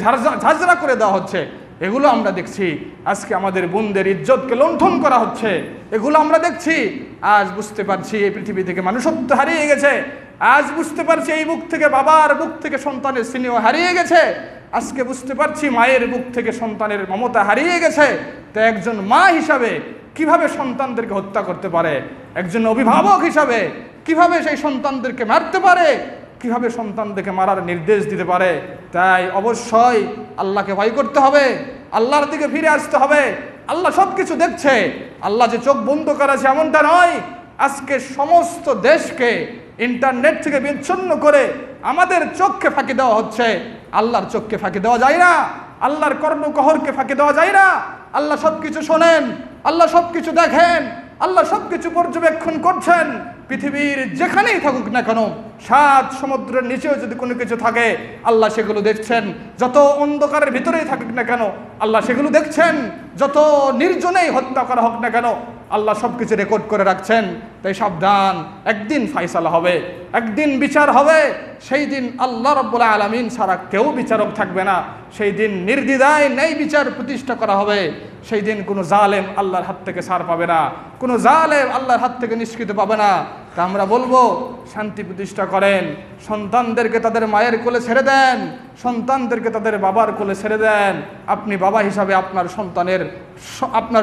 ঝাঁঝরা করে দেওয়া হচ্ছে, এগুলো আমরা দেখছি। আজকে আমাদের বোনদের ইজ্জতকে লুণ্ঠন করা হচ্ছে, এগুলো আমরা দেখছি। আজ বুঝতে পারছি এই পৃথিবী থেকে মানুষত্ব হারিয়ে গেছে। আজ বুঝতে পারছি এই বুক থেকে, বাবার বুক থেকে সন্তানের স্নেহ হারিয়ে গেছে। আজকে বুঝতে পারছি মায়ের বুক থেকে সন্তানের মমতা হারিয়ে গেছে। তো একজন মা হিসাবে কিভাবে সন্তানদেরকে হত্যা করতে পারে? একজন অভিভাবক হিসাবে কিভাবে সেই সন্তানদেরকে মারতে পারে? কিভাবে সন্তানদেরকে মারার নির্দেশ দিতে পারে? তাই অবশ্যই আল্লাহকে ভয় করতে হবে, আল্লাহর দিকে ফিরে আসতে হবে। আল্লাহ সব কিছু দেখছে। আল্লাহ যে চোখ বন্ধ করেছে এমনটা নয়। আজকে সমস্ত দেশকে ইন্টারনেট থেকে বিচ্ছিন্ন করে আমাদের চোখকে ফাঁকি দেওয়া হচ্ছে। আল্লাহর চোখকে ফাঁকি দেওয়া যায় না, আল্লাহর কর্ণকহরকে ফাঁকি দেওয়া যায় না। আল্লাহ সব কিছু শোনেন, আল্লাহ সব কিছু দেখেন, আল্লাহ সব কিছু পর্যবেক্ষণ করছেন। পৃথিবীর যেখানেই থাকুক না কেন, 7 সমুদ্রের নিচেও যদি কোনো কিছু থাকে আল্লাহ সেগুলো দেখছেন। যত অন্ধকারের ভিতরেই থাকুক না কেন আল্লাহ সেগুলো দেখছেন। যত নির্জনেই হত্যা করা হোক না কেন আল্লাহ সব কিছু রেকর্ড করে রাখছেন। তাই সাবধান, একদিন ফায়সালা হবে, একদিন বিচার হবে। সেই দিন আল্লাহ রাব্বুল আলামিন ছাড়া কেউ বিচারক থাকবে না। সেই দিন নির্দ্বিধায় ন্যায় বিচার প্রতিষ্ঠা করা হবে। সেই দিন কোনো জালেম আল্লাহর হাত থেকে ছাড় পাবে না, কোনো জালেম আল্লাহর হাত থেকে নিষ্কৃত পাবে না। তা আমরা বলবো, শান্তি প্রতিষ্ঠা করেন, সন্তানদেরকে তাদের মায়ের কোলে ছেড়ে দেন, সন্তানদেরকে তাদের বাবার কোলে ছেড়ে দেন। আপনি বাবা হিসাবে আপনার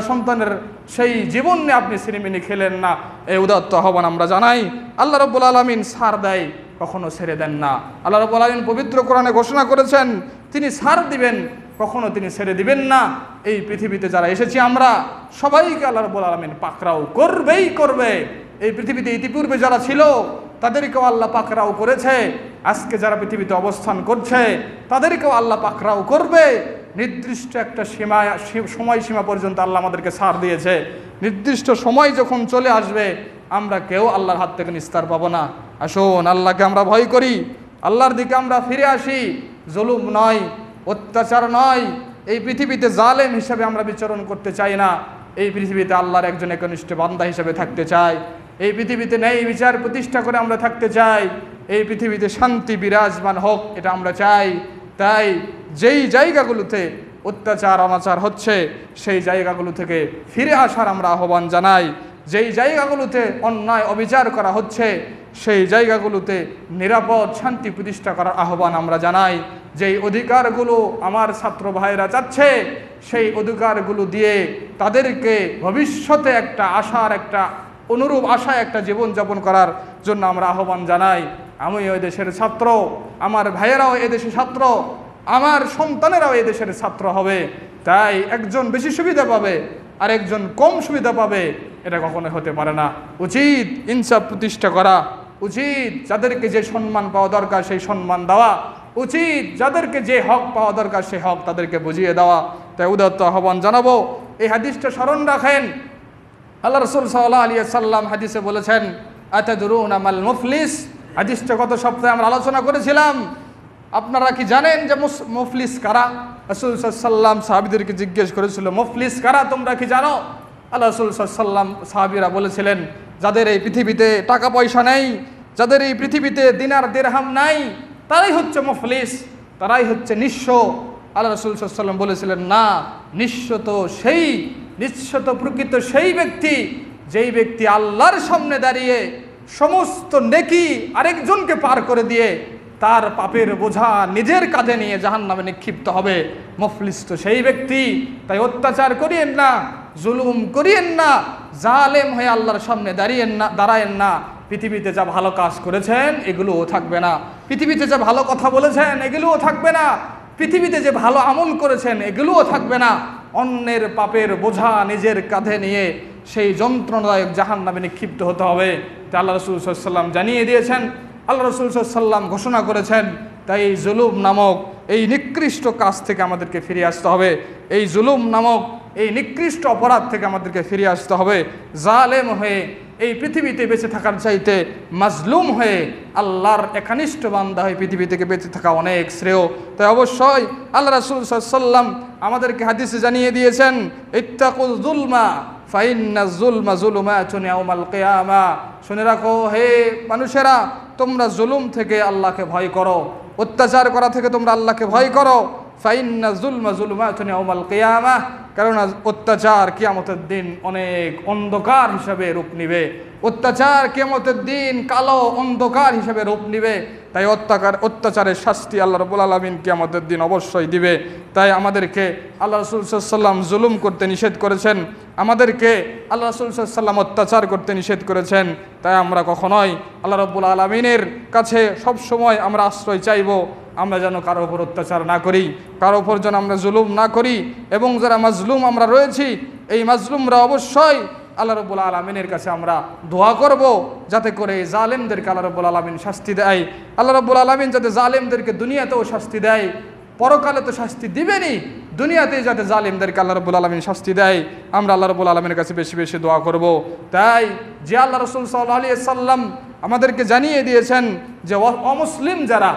সন্তানের সেই জীবন নিয়ে আপনি সিনেমিনি খেলেন না, এই উদাত্ত আহ্বান আমরা জানাই। আল্লাহ রাব্বুল আলামিন ছাড় দেয়, কখনো ছেড়ে দেন না। আল্লাহ রাব্বুল আলামিন পবিত্র কোরআনে ঘোষণা করেছেন তিনি ছাড় দিবেন, কখনো তিনি ছেড়ে দিবেন না। এই পৃথিবীতে যারা এসেছি আমরা সবাইকে আল্লাহ রাব্বুল আলামিন পাকড়াও করবেই করবে। এই পৃথিবীতে ইতিপূর্বে যারা ছিল তাদেরকেও আল্লাহ পাকড়াও করেছে, আজকে যারা পৃথিবীতে অবস্থান করছে তাদেরকেও আল্লাহ পাকড়াও করবে। নির্দিষ্ট একটা সময়সীমা পর্যন্ত আল্লাহ আমাদেরকে ছাড় দিয়েছে। নির্দিষ্ট সময় যখন চলে আসবে আমরা কেউ আল্লাহর হাত থেকে নিস্তার পাবো না। আসুন আল্লাহকে আমরা ভয় করি, আল্লাহর দিকে আমরা ফিরে আসি। জুলুম নয়, অত্যাচার নয়, এই পৃথিবীতে জালেম হিসেবে আমরা বিচরণ করতে চাই না। এই পৃথিবীতে আল্লাহর একজন একনিষ্ঠ বান্দা হিসেবে থাকতে চাই। এই পৃথিবীতে ন্যায় বিচার প্রতিষ্ঠা করে আমরা থাকতে চাই। এই পৃথিবীতে শান্তি বিরাজমান হোক, এটা আমরা চাই। তাই যেই জায়গাগুলোতে অত্যাচার অনাচার হচ্ছে সেই জায়গাগুলো থেকে ফিরে আসার আমরা আহ্বান জানাই। যেই জায়গাগুলোতে অন্যায় অবিচার করা হচ্ছে সেই জায়গাগুলোতে নিরাপদ শান্তি প্রতিষ্ঠা করার আহ্বান আমরা জানাই। যেই অধিকারগুলো আমার ছাত্র ভাইরা চাচ্ছে সেই অধিকারগুলো দিয়ে তাদেরকে ভবিষ্যতে একটা আশার একটা অনুরূপ আশায় একটা জীবনযাপন করার জন্য আমরা আহ্বান জানাই। আমি ওই দেশের ছাত্র, আমার ভাইয়েরাও এদেশের ছাত্র, আমার সন্তানেরাও এদেশের ছাত্র হবে। তাই একজন বেশি সুবিধা পাবে আর একজন কম সুবিধা পাবে, এটা কখনো হতে পারে না। উচিত ইনসাফ প্রতিষ্ঠা করা, উচিত যাদেরকে যে সম্মান পাওয়া দরকার সেই সম্মান দেওয়া, উচিত যাদেরকে যে হক পাওয়া দরকার সেই হক তাদেরকে বুঝিয়ে দেওয়া। তাই উদাত্ত আহ্বান জানাবো। এই হাদিসটা স্মরণ রাখেন। আল্লাহ রাসূল সাল্লাল্লাহু আলাইহি সাল্লাম হাদিসে বলেছেন, আতাদরুনা মাল মুফলিস। হাদিসটা গত সপ্তাহে আমরা আলোচনা করেছিলাম। আপনারা কি জানেন যে মুফলিস কারা? রাসূল সাল্লাল্লাহু আলাইহি সাল্লাম সাহাবীদেরকে জিজ্ঞেস করেছিল, মুফলিস কারা তোমরা কি জানো? আল্লাহ রাসূল সাল্লাল্লাহু আলাইহি সাল্লাম সাহাবীরা বলেছিলেন, যাদের এই পৃথিবীতে টাকা পয়সা নেই, যাদের এই পৃথিবীতে দিনার দিরহাম নাই, তারাই হচ্ছে মুফলিস, তারাই হচ্ছে নিঃস্ব। আল্লাহ রাসূল সাল্লাল্লাহু আলাইহি সাল্লাম বলেছিলেন, না, নিঃস্ব তো প্রকৃত সেই ব্যক্তি যেই ব্যক্তি আল্লাহর সামনে দাঁড়িয়ে সমস্ত নেকি আরেকজনকে পার করে দিয়ে তার পাপের বোঝা নিজের কাঁধে নিয়ে জাহান্নামে নিক্ষিপ্ত হবে। মুফলিস তো সেই ব্যক্তি। তাই অত্যাচার করিয়েন না, জুলুম করিয়েন না, জালেম হয়ে আল্লাহর সামনে দাঁড়ায়েন না। পৃথিবীতে যা ভালো কাজ করেছেন এগুলোও থাকবে না, পৃথিবীতে যা ভালো কথা বলেছেন এগুলোও থাকবে না, পৃথিবীতে যে ভালো আমল করেছেন এগুলোও থাকবে না। অন্যের পাপের বোঝা নিজের কাঁধে নিয়ে সেই যন্ত্রণাদায়ক জাহান্নামে নিক্ষিপ্ত হতে হবে। তা আল্লাহ রাসূল সাল্লাল্লাহু আলাইহি সাল্লাম জানিয়ে দিয়েছেন, আল্লাহ রাসূল সাল্লাল্লাহু আলাইহি সাল্লাম ঘোষণা করেছেন। তাই এই জুলুম নামক এই নিকৃষ্ট কাজ থেকে আমাদেরকে ফিরে আসতে হবে। এই জুলুম নামক এই নিকৃষ্ট অপরাধ থেকে আমাদেরকে ফিরে আসতে হবে। জালেম হয়ে এই পৃথিবীতে বেঁচে থাকার চাইতে মাজলুম হয়ে আল্লাহর একনিষ্ঠ বান্দা হয়ে পৃথিবী থেকে বেঁচে থাকা অনেক শ্রেয়। তাই অবশ্যই আল্লাহ রাসূল সাল্লাল্লাহু আলাইহি সাল্লাম আমাদেরকে হাদিসে জানিয়ে দিয়েছেন, ইত্তাকুল যুলমা ফাইন্না যুলমা যুলুমাতুন ইয়াউমাল কিয়ামা। শুনে রাখো হে মানুষেরা, তোমরা জুলুম থেকে আল্লাহকে ভয় করো, অত্যাচার করা থেকে তোমরা আল্লাহকে ভয় করো। ফাইন্না যুলমা যুলুমাতুন ইয়াউমাল কিয়ামা, কারণ অত্যাচার কিয়ামতের দিন অনেক অন্ধকার হিসাবে রূপ নিবে। অত্যাচার কিয়ামতের দিন কালো অন্ধকার হিসাবে রূপ নিবে। তাই অত্যাচারের শাস্তি আল্লাহ রাব্বুল আলামিন কিয়ামতের দিন অবশ্যই দিবে। তাই আমাদেরকে আল্লাহ রাসূল সাল্লাল্লাহু আলাইহি সাল্লাম জুলুম করতে নিষেধ করেছেন, আমাদেরকে আল্লাহ রাসূল সাল্লাল্লাহু আলাইহি সাল্লাম অত্যাচার করতে নিষেধ করেছেন। তাই আমরা কখনোই আল্লাহ রাব্বুল আলামিনের কাছে সবসময় আমরা আশ্রয় চাইব, আমরা যেন কারো উপর অত্যাচার না করি, কারো উপর যেন আমরা জুলুম না করি। এবং যারা মাজলুম আমরা রয়েছি, এই মাজলুমরা অবশ্যই আল্লাহ রাব্বুল আলামিনের কাছে আমরা দোয়া করব যাতে করে জালেমদেরকে আল্লাহ রাব্বুল আলামিন শাস্তি দেয়। আল্লাহ রাব্বুল আলামিন যাতে জালেমদেরকে দুনিয়াতেও শাস্তি দেয় পরকালে তো শাস্তি দিবেনই, দুনিয়াতেই যাতে জালিমদেরকে আল্লাহ রাব্বুল আলামিন শাস্তি দেয়। আমরা আল্লাহ রাব্বুল আলামিনের কাছে বেশি বেশি দোয়া করব। তাই যে আল্লাহ রাসূল সাল্লাল্লাহু আলাইহি সাল্লাম আমাদেরকে জানিয়ে দিয়েছেন যে অমুসলিম যারা,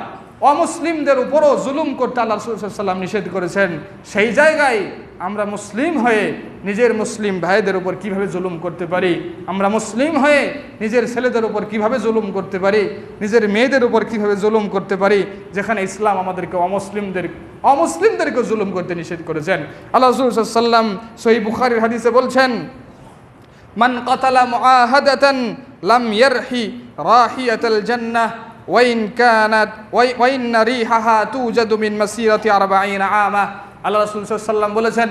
অমুসলিমদের উপরও জুলুম করতে আল্লাহ রাসূল সাল্লাল্লাহু আলাইহি সাল্লাম নিষেধ করেছেন, সেই জায়গায় আমরা মুসলিম হয়ে নিজের মুসলিম ভাইদের উপর কিভাবে জুলুম করতে পারি, আমরা মুসলিম হয়ে নিজের ছেলেদের উপর কিভাবে জুলুম করতে পারি, নিজের মেয়েদের উপর কিভাবে জুলুম করতে পারি, যেখানে ইসলাম আমাদেরকে অমুসলিমদেরকে জুলুম করতে নিষেধ করেছেন। আল্লাহ রাসূল সাল্লাল্লাহু আলাইহি সাল্লাম সহিহ বুখারীর হাদিসে বলছেন, মান কাতালা মুআহাদাতান লাম ইয়ারহি রাহিয়াতাল জান্নাহ ওয়াইন কানাত ওয়াইন্না রিহাহা তুজাদু মিন মাসিরাতি 40 আমা। আল্লাহ রাসূল সাল্লাল্লাহু আলাইহি সাল্লাম বলেছেন,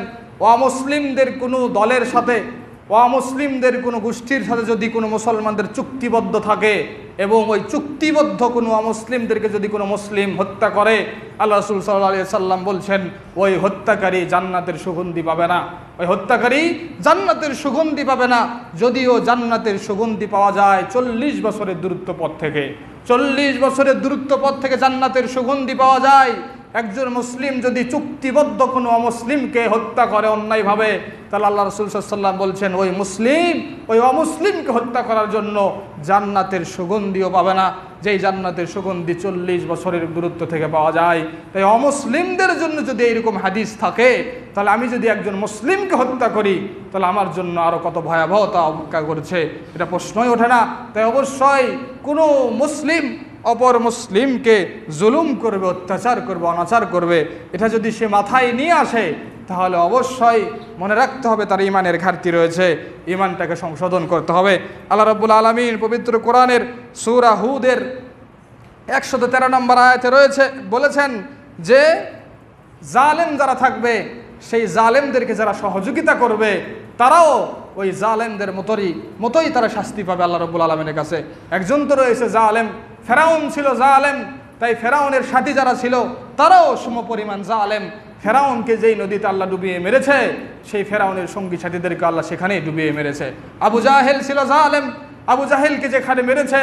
অমুসলিমদের কোনো দলের সাথে, অমুসলিমদের কোনো গোষ্ঠীর সাথে যদি কোনো মুসলমানদের চুক্তিবদ্ধ থাকে এবং ওই চুক্তিবদ্ধ কোনো অমুসলিমদেরকে যদি কোনো মুসলিম হত্যা করে, আল্লাহ রাসূল সাল্লাল্লাহু আলাইহি সাল্লাম বলছেন ওই হত্যাকারী জান্নাতের সুগন্ধি পাবে না, ওই হত্যাকারী জান্নাতের সুগন্ধি পাবে না। যদিও জান্নাতের সুগন্ধি পাওয়া যায় 40 বছরের দূরত্ব পথ থেকে, 40 বছরের দূরত্ব পথ থেকে জান্নাতের সুগন্ধি পাওয়া যায়। একজন মুসলিম যদি চুক্তিবদ্ধ কোনো অমুসলিমকে হত্যা করে অন্যায়ভাবে, তাহলে আল্লাহ রাসূল সাল্লাল্লাহু আলাইহি সাল্লাম বলছেন ওই মুসলিম ওই অমুসলিমকে হত্যা করার জন্য জান্নাতের সুগন্ধিও পাবে না, যেই জান্নাতের সুগন্ধি 40 বছরের দূরত্ব থেকে পাওয়া যায়। তাই অমুসলিমদের জন্য যদি এইরকম হাদিস থাকে, তাহলে আমি যদি একজন মুসলিমকে হত্যা করি, তাহলে আমার জন্য আরও কত ভয়াবহতা অপেক্ষা করছে, এটা প্রশ্নই ওঠে না। তাই অবশ্যই কোনো মুসলিম অপর মুসলিমকে জুলুম করবে, অত্যাচার করবে, অনাচার করবে, এটা যদি সে মাথায় নিয়ে আসে, তাহলে অবশ্যই মনে রাখতে হবে তার ইমানের ঘাটতি রয়েছে, ইমানটাকে সংশোধন করতে হবে। আল্লাহ রাব্বুল আলামিন পবিত্র কোরআনের সূরা হুদের 113 নম্বর আয়াতে রয়েছে, বলেছেন যে জালেম যারা থাকবে, সেই জালেমদেরকে যারা সহযোগিতা করবে, তারাও ওই জালেমদের মতোই তারা শাস্তি পাবে আল্লাহ রাব্বুল আলামিনের কাছে। একজন তো রয়েছে জালেম, ফেরাউন ছিল জালেম, তাই ফেরাউনের সাথী যারা ছিল তারাও সমপরিমাণ জালেম। ফেরাউনকে যেই নদীতে আল্লাহ ডুবিয়ে মেরেছে, সেই ফেরাউনের সঙ্গী সাথীদেরকে আল্লাহ সেখানেই ডুবিয়ে মেরেছে। আবু জাহেল ছিল জালেম, আবু জাহেলকে যেখানে মেরেছে,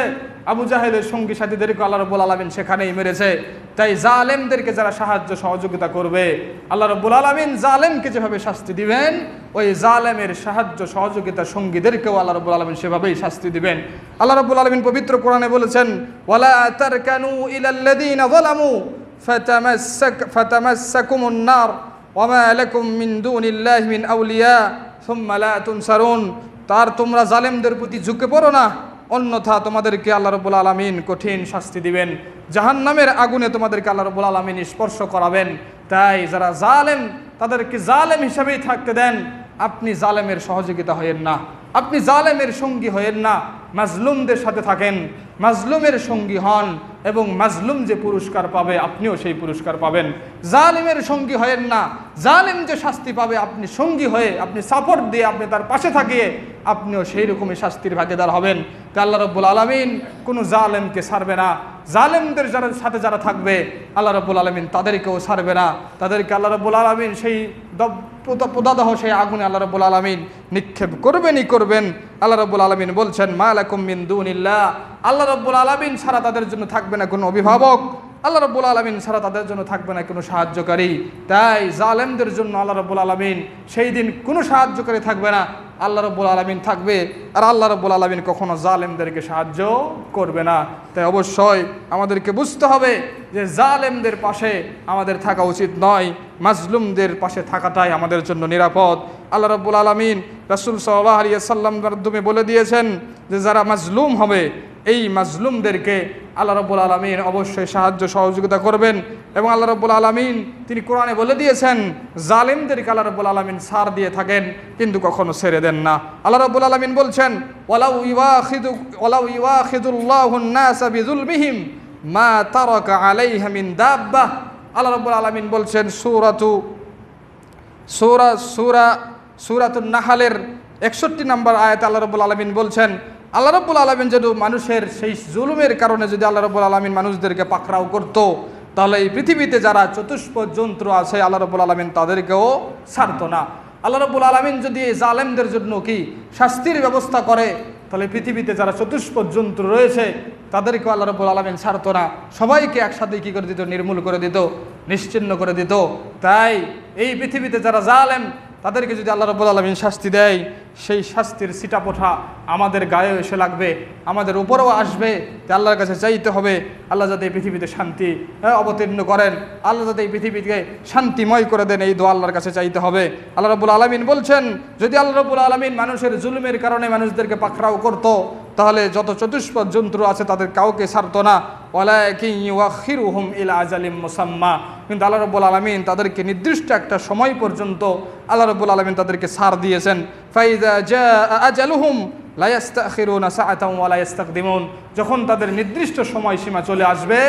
আবু জাহেলের সঙ্গী সাথীদেরকে আল্লাহ রাব্বুল আলামিন সেখানেই মেরেছে। তাই জালেমদেরকে যারা সাহায্য সহযোগিতা করবে, আল্লাহ রাব্বুল আলামিন জালেমকে যেভাবে শাস্তি দিবেন, ওই জালেমের সাহায্য সহযোগিতা সঙ্গীদেরকেও আল্লাহ রাব্বুল আলামিন সেভাবেই শাস্তি দিবেন। আল্লাহ রাব্বুল আলামিন পবিত্র কোরআনে বলেছেন, ওয়ালা তারকানু ইলাল্লাযীনা যালামু ফাতামাসসাকুমুন নার ওয়া মা লাকুম মিন দুনিল্লাহি মিন আউলিয়া সুম্মা লা তুনসারুন। তার তোমরা জালেমদের প্রতি ঝুঁকে পড়ো না, অন্যথা তোমাদেরকে আল্লাহ রাব্বুল আলামিন কঠিন শাস্তি দিবেন, জাহান্নামের আগুনে তোমাদেরকে আল্লাহ রাব্বুল আলামিন স্পর্শ করাবেন। তাই যারা জালেম, তাদেরকে জালেম হিসেবেই থাকতে দেন, আপনি জালেমের সহযোগিতা হয়েন না, আপনি জালেমের সঙ্গী হয়েন না, মাজলুমদের সাথে থাকেন, মাজলুমের সঙ্গী হন, এবং মাজলুম যে পুরস্কার পাবে আপনিও সেই পুরস্কার পাবেন। জালিমের সঙ্গী হয়েন না, জালিম যে শাস্তি পাবে আপনি সঙ্গী হয়ে, আপনি সাপোর্ট দিয়ে, আপনি তার পাশে থাকিয়ে আপনিও সেই রকমই শাস্তির ভাগীদার হবেন। তা আল্লাহ রাব্বুল আলামিন কোনো জালেমকে ছাড়বে না, জালেমদের সাথে যারা থাকবে আল্লাহ রাব্বুল আলামিন তাদেরকেও ছাড়বে না, তাদেরকে আল্লাহ রাব্বুল আলামিন সেই প্রদাদাহ সেই আগুনে আল্লাহ রাব্বুল আলামিন নিক্ষেপ করবেন। আল্লাহ রাব্বুল আলামিন বলছেন, মা লাকুম মিন দুনিল্লাহ, আল্লাহ রাব্বুল আলামিন ছাড়া তাদের জন্য থাকবে না কোনো অভিভাবক, আল্লাহ রাব্বুল আলামিন ছাড়া তাদের জন্য থাকবে না কোনো সাহায্যকারী। তাই জালেমদের জন্য আল্লাহ রাব্বুল আলামিন সেই দিন কোনো সাহায্যকারী থাকবে না, আল্লাহ রাব্বুল আলামিন থাকবে, আর আল্লাহ রাব্বুল আলামিন কখনো জালেমদেরকে সাহায্য করবে না। তাই অবশ্যই আমাদেরকে বুঝতে হবে যে জালেমদের পাশে আমাদের থাকা উচিত নয়, মাজলুমদের পাশে থাকাটাই আমাদের জন্য নিরাপদ। আল্লাহ রাব্বুল আলামিন রাসূল সাল্লাল্লাহু আলাইহি ওয়াসাল্লামের মাধ্যমে বলে দিয়েছেন যে যারা মাজলুম হবে, এই মাজলুমদেরকে আল্লাহ রাব্বুল আলামিন অবশ্যই সাহায্য সহযোগিতা করবেন। এবং আল্লাহ রাব্বুল আলামিন তিনি কোরআনে বলে দিয়েছেন, জালেমদেরকে আল্লাহ রাব্বুল আলামিন ছাড় দিয়ে থাকেন, কিন্তু কখনো ছেড়ে দেন না। আল্লাহ রাব্বুল আলামিন বলছেন, ওয়ালাউ ইউআখিদুল্লাহুন নাসা বিযুলমিহিম মা তারাকা আলাইহা মিন দাব্বাহ। আল্লাহ রাব্বুল আলামিন বলছেন সূরাতুন নাহলের 61 নম্বর আয়াতে আল্লাহ রাব্বুল আলামিন বলছেন, আল্লাহ রাব্বুল আলামিন যদি মানুষের সেই জুলুমের কারণে যদি আল্লাহ রাব্বুল আলামিন মানুষদেরকে পাকড়াও করতো, তাহলে এই পৃথিবীতে যারা চতুষ্পদ জন্তু আছে আল্লাহ রাব্বুল আলামিন তাদেরকেও ছাড়তো না। আল্লাহ রাব্বুল আলামিন যদি এই জালেমদের জন্য কি শাস্তির ব্যবস্থা করে, তাহলে পৃথিবীতে যারা চতুষ্পদ জন্তু রয়েছে তাদেরকেও আল্লাহ রাব্বুল আলামিন ছাড়তো না, সবাইকে একসাথে কি করে দিত, নির্মূল করে দিত। নিশ্চিহ্ন করে দিত। তাই এই পৃথিবীতে যারা জালেম তাদেরকে যদি আল্লাহ রাব্বুল আলামিন শাস্তি দেয়, সেই শাস্তির ছিটাফোঁটা আমাদের গায়ে এসে লাগবে, আমাদের উপরেও আসবে। আল্লাহর কাছে চাইতে হবে আল্লাহ যাতে এই পৃথিবীতে শান্তি অবতীর্ণ করেন, আল্লাহ যাতে এই পৃথিবীকে শান্তিময় করে দেন, এই দোয়া আল্লাহর কাছে চাইতে হবে। আল্লাহ রাব্বুল আলামিন বলছেন, যদি আল্লাহ রাব্বুল আলামিন মানুষের জুলুমের কারণে মানুষদেরকে পাকড়াও করতো, তাহলে যত চতুষ্পদ জন্তু আছে তাদের কাউকে ছাড়তো না। ওয়ালাকিন ইউআখিরুহুম ইলা আজালিম মুসাম্মা, কিন্তু আল্লাহ রাব্বুল আলামিন তাদেরকে নির্দিষ্ট একটা সময় পর্যন্ত আল্লাহ রাব্বুল আলামিন তাদেরকে ছাড় দিয়েছেন। ফাইযা জাআ আজালুহুম লা ইস্তাখিরুনা সাআতান ওয়া লা ইস্তাকদিমুন, যখন তাদের নির্দিষ্ট সময়সীমা চলে আসবে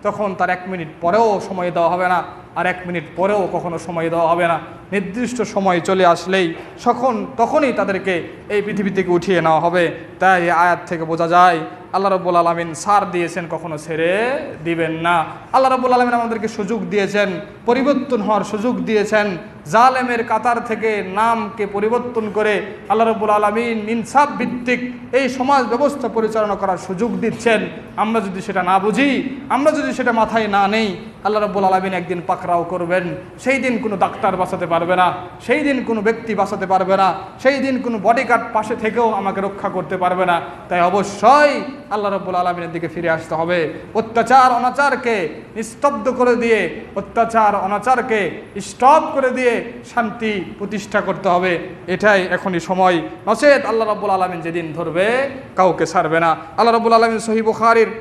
তখন তার 1 মিনিট পরেও সময় দেওয়া হবে না, আর 1 মিনিট পরেও কখনো সময় দেওয়া হবে না। নির্দিষ্ট সময় চলে আসলেই তখনই তাদেরকে এই পৃথিবী থেকে উঠিয়ে নেওয়া হবে। তাই এই আয়াত থেকে বোঝা যায় আল্লাহ রাব্বুল আলামিন ছাড় দিয়েছেন, কখনো ছেড়ে দিবেন না। আল্লাহ রাব্বুল আলামিন আমাদেরকে সুযোগ দিয়েছেন, পরিবর্তন হওয়ার সুযোগ দিয়েছেন। জালেমের কাতার থেকে নামকে পরিবর্তন করে আল্লাহ রাব্বুল আলামিন ইনসাফ ভিত্তিক এই সমাজ ব্যবস্থা পরিচালনা করার সুযোগ দিচ্ছেন। আমরা যদি সেটা না বুঝি, আমরা যদি সেটা মাথায় না নেই, আল্লাহ রাব্বুল আলামিন একদিন পাকড়াও করবেন। সেই দিন কোনো ডাক্তার বাঁচাতে পারবে না, সেই দিন কোনো ব্যক্তি বাঁচাতে পারবে না, সেই দিন কোনো বডিগার্ড পাশে থেকেও আমাকে রক্ষা করতে পারবে না। তাই অবশ্যই আল্লাহ রাব্বুল আলামিনের দিকে ফিরে আসতে হবে। অত্যাচার অনাচারকে স্তব্ধ করে দিয়ে, অত্যাচার অনাচারকে স্টপ করে দিয়ে শান্তি প্রতিষ্ঠা করতে হবে। এটাই এখনই সময়, নচেত আল্লাহ রাব্বুল আলামিন যেদিন ধরবে কাউকে ছাড়বে না। আল্লাহ রাব্বুল আলামিন সহিহ বুখারীর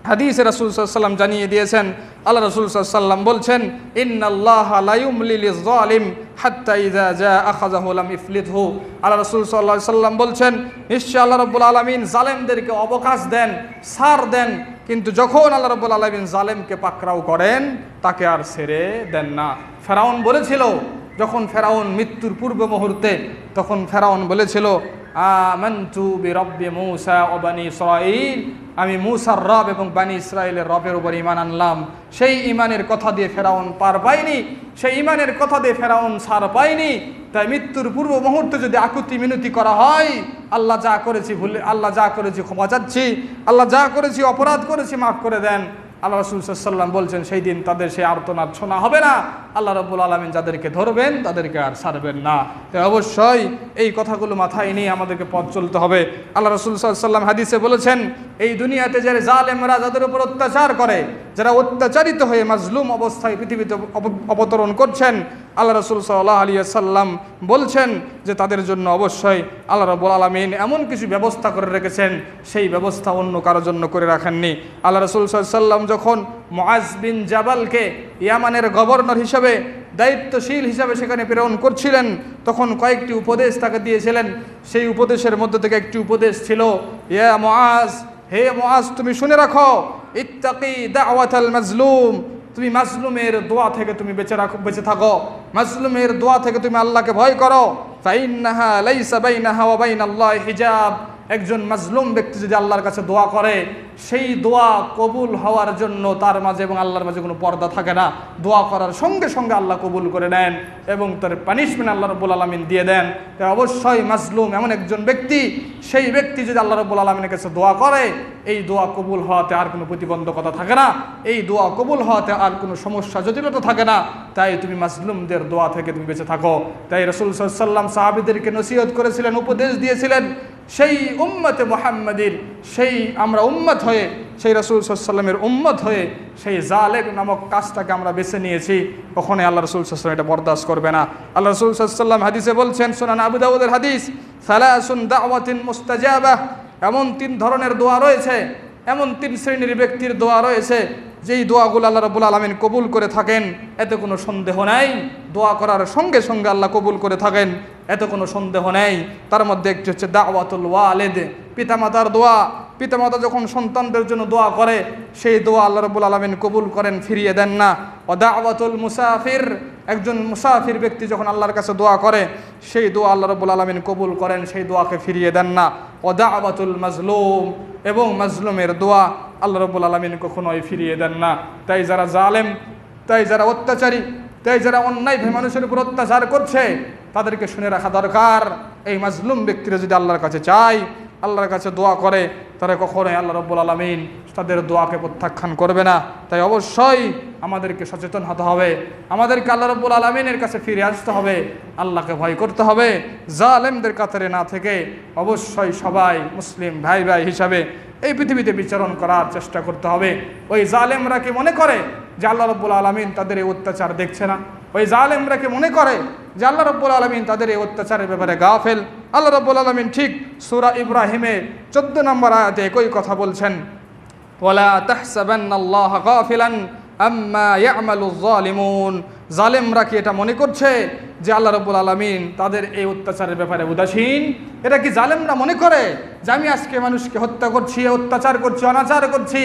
হাদিসে রাসূল সাল্লাল্লাহু আলাইহি ওয়াসাল্লাম জানিয়ে দিয়েছেন, আল্লাহ রাসূল সাল্লাল্লাহু আলাইহি ওয়াসাল্লাম বলছেন, ইন্নাল্লাহা লা ইউমলি লিয-যালিম হাত্তা ইযা জাআ আখাযাহু লাম ইফলিতহু। আল্লাহ রাসূল সাল্লাল্লাহু আলাইহি ওয়াসাল্লাম বলছেন, নিশ্চয় আল্লাহ রাব্বুল আলামিন জালেমদেরকে অবকাশ দেন, ছাড় দেন, কিন্তু যখন আল্লাহ রাব্বুল আলামিন জালেমকে পাকড়াও করেন তাকে আর ছেড়ে দেন না। ফেরাউন বলেছিল, যখন ফেরাউন মৃত্যুর পূর্ব মুহূর্তে, তখন ফেরাউন বলেছিল, আমানতু বিরব্বি মূসা ওয়া বানি ইসরাঈল, আমি মূসার রব এবং বানি ইসরাঈলের রবের উপর ঈমান আনলাম। সেই ঈমানের কথা দিয়ে ফেরাউন পার পায়নি, সেই ঈমানের কথা দিয়ে ফেরাউন ছাড় পায়নি। তাই মৃত্যুর পূর্ব মুহূর্তে যদি আকুতি মিনতি করা হয়, আল্লাহ যা করেছি ভুলে, আল্লাহ যা করেছি ক্ষমা চাচ্ছি, আল্লাহ যা করেছি অপরাধ করেছি মাফ করে দেন, আল্লাহ রাসূল সাল্লাল্লাহু আলাইহি ওয়াসাল্লাম বলছেন সেই দিন তাদের সেই আর্তনাদ শোনা হবে না। আল্লাহ রাব্বুল আলামিন যাদেরকে ধরবেন তাদেরকে আর ছাড়বেন না। তাই অবশ্যই এই কথাগুলো মাথায় নিয়ে আমাদেরকে পথ চলতে হবে। আল্লাহ রাসূল সাল্লাল্লাহু আলাইহি ওয়াসাল্লাম হাদিসে বলেছেন, এই দুনিয়াতে যারা জালেমরা যাদের উপর অত্যাচার করে, যারা অত্যাচারিত হয়ে মাজলুম অবস্থায় পৃথিবীতে অবতরণ করছেন, আল্লাহ রাসূল সাল্লাল্লাহু আলাইহি ওয়াসাল্লাম বলছেন যে তাদের জন্য অবশ্যই আল্লাহ রাব্বুল আলামিন এমন কিছু ব্যবস্থা করে রেখেছেন, সেই ব্যবস্থা অন্য কারোর জন্য করে রাখেননি। আল্লাহ রাসূল সাল্লাল্লাহু আলাইহি ওয়াসাল্লাম যখন মুআজ বিন জাবালকে ইয়ামানের গভর্নর হিসেবে, দায়িত্বশীল হিসাবে সেখানে প্রেরণ করছিলেন, তখন কয়েকটি উপদেশ তাকে দিয়েছিলেন। সেই উপদেশের মধ্যে থেকে একটি উপদেশ ছিল, ইয়া মুআজ, হে মুআজ, তুমি শুনে রাখো, ইত্তাকি দাওয়াতাল মাজলুম, তুমি মাজলুমের দোয়া থেকে তুমি বেঁচে থাকো, মাজলুমের দোয়া থেকে তুমি আল্লাহকে ভয় করো। ফাইন্নাহা লাইসা বাইনাহা ওয়া বাইনাল্লাহি হিজাব, একজন মাজলুম ব্যক্তি যদি আল্লাহর কাছে দোয়া করে, সেই দোয়া কবুল হওয়ার জন্য তার মাঝে এবং আল্লাহর মাঝে কোনো পর্দা থাকে না। দোয়া করার সঙ্গে সঙ্গে আল্লাহ কবুল করে নেন এবং তার পানিশমেন্ট আল্লাহ রাব্বুল আলামিন দিয়ে দেন। তাই অবশ্যই মাজলুম এমন একজন ব্যক্তি, সেই ব্যক্তি যদি আল্লাহ রাব্বুল আলামিনের কাছে দোয়া করে, এই দোয়া কবুল হওয়াতে আর কোনো প্রতিবন্ধকতা থাকে না, এই দোয়া কবুল হওয়াতে আর কোনো সমস্যা জটিলতা থাকে না। তাই তুমি মাজলুমদের দোয়া থেকে তুমি বেঁচে থাকো। তাই রাসূল সাল্লাল্লাহু আলাইহি ওয়াসাল্লাম সাহাবীদেরকে নসিহত করেছিলেন, উপদেশ দিয়েছিলেন, সেই উম্মতে মুহাম্মাদির, সেই আমরা উম্মত হয়ে, সেই রাসূল সাল্লাল্লাহু আলাইহি ওয়াসাল্লামের উম্মত হয়ে সেই জালেম নামক কাজটাকে আমরা বেছে নিয়েছি, কখনোই আল্লাহ রাসূল সাল্লাল্লাহু আলাইহি ওয়াসাল্লাম এটা বরদাস্ত করবে না। আল্লাহ রাসূল সাল্লাল্লাহু আলাইহি ওয়াসাল্লাম হাদিসে বলছেন, সুনান আবু দাউদের হাদিস, সালাসুন দাওয়াতিন মুস্তাজাবাহ, এমন 3 ধরনের দোয়া রয়েছে, এমন 3 শ্রেণীর ব্যক্তির দোয়া রয়েছে, যেই দোয়াগুলো আল্লাহ রাব্বুল আলামিন কবুল করে থাকেন, এতে কোনো সন্দেহ নাই। দোয়া করার সঙ্গে সঙ্গে আল্লাহ কবুল করে থাকেন, এতে কোনো সন্দেহ নেই। তার মধ্যে একটি হচ্ছে দাওয়াতুল ওয়ালিদ, পিতামাতার দোয়া। পিতামাতা যখন সন্তানদের জন্য দোয়া করে, সেই দোয়া আল্লাহ রাব্বুল আলামিন কবুল করেন, ফিরিয়ে দেন না। ও দাওয়াতুল মুসাফির, একজন মুসাফির ব্যক্তি যখন আল্লাহর কাছে দোয়া করে, সেই দোয়া আল্লাহ রাব্বুল আলামিন কবুল করেন, সেই দোয়াকে ফিরিয়ে দেন না। ও দাওয়াতুল মাজলুম, এবং মাজলুমের দোয়া আল্লাহ রাব্বুল আলামিন কখনোই ফিরিয়ে দেন না। তাই যারা জালেম, তাই যারা অত্যাচারী, তাই যারা অন্যায়ভাবে মানুষের উপর অত্যাচার করছে, তাদেরকে শুনে রাখা দরকার, এই মাজলুম ব্যক্তিরা যদি আল্লাহর কাছে চায়, আল্লাহর কাছে দোয়া করে, তারা কখনোই আল্লাহ রাব্বুল আলামিন তাদের দোয়াকে প্রত্যাখ্যান করবে না। তাই অবশ্যই আমাদেরকে সচেতন হতে হবে, আমাদেরকে আল্লাহ রাব্বুল আলামিনের কাছে ফিরে আসতে হবে, আল্লাহকে ভয় করতে হবে, জালেমদের কাতারে না থেকে অবশ্যই সবাই মুসলিম ভাই ভাই হিসাবে এই পৃথিবীতে বিচরণ করার চেষ্টা করতে হবে। ওই জালেমরা কি মনে করে যে আল্লাহ রাব্বুল আলামিন তাদের এই অত্যাচার দেখছে না? ওই জালেমরা কি মনে করে যে আল্লাহ রাব্বুল আলামিন তাদের এই অত্যাচারের ব্যাপারে গাফেল? আল্লাহ রাব্বুল আলামিন ঠিক সূরা ইব্রাহিমের 14 নম্বর আয়াতে একই কথা বলছেন, ওয়ালা তাহসাবান্নাল্লাহা গাফিলান আম্মা ইয়ামালুয যালিমুন। জালেমরা কি এটা মনে করছে যে আল্লাহ রাব্বুল আলামিন তাদের এই অত্যাচারের ব্যাপারে উদাসীন? এটা কি জালেমরা মনে করে যে আমি আজকে মানুষকে হত্যা করছি, অত্যাচার করছি, অনাচার করছি,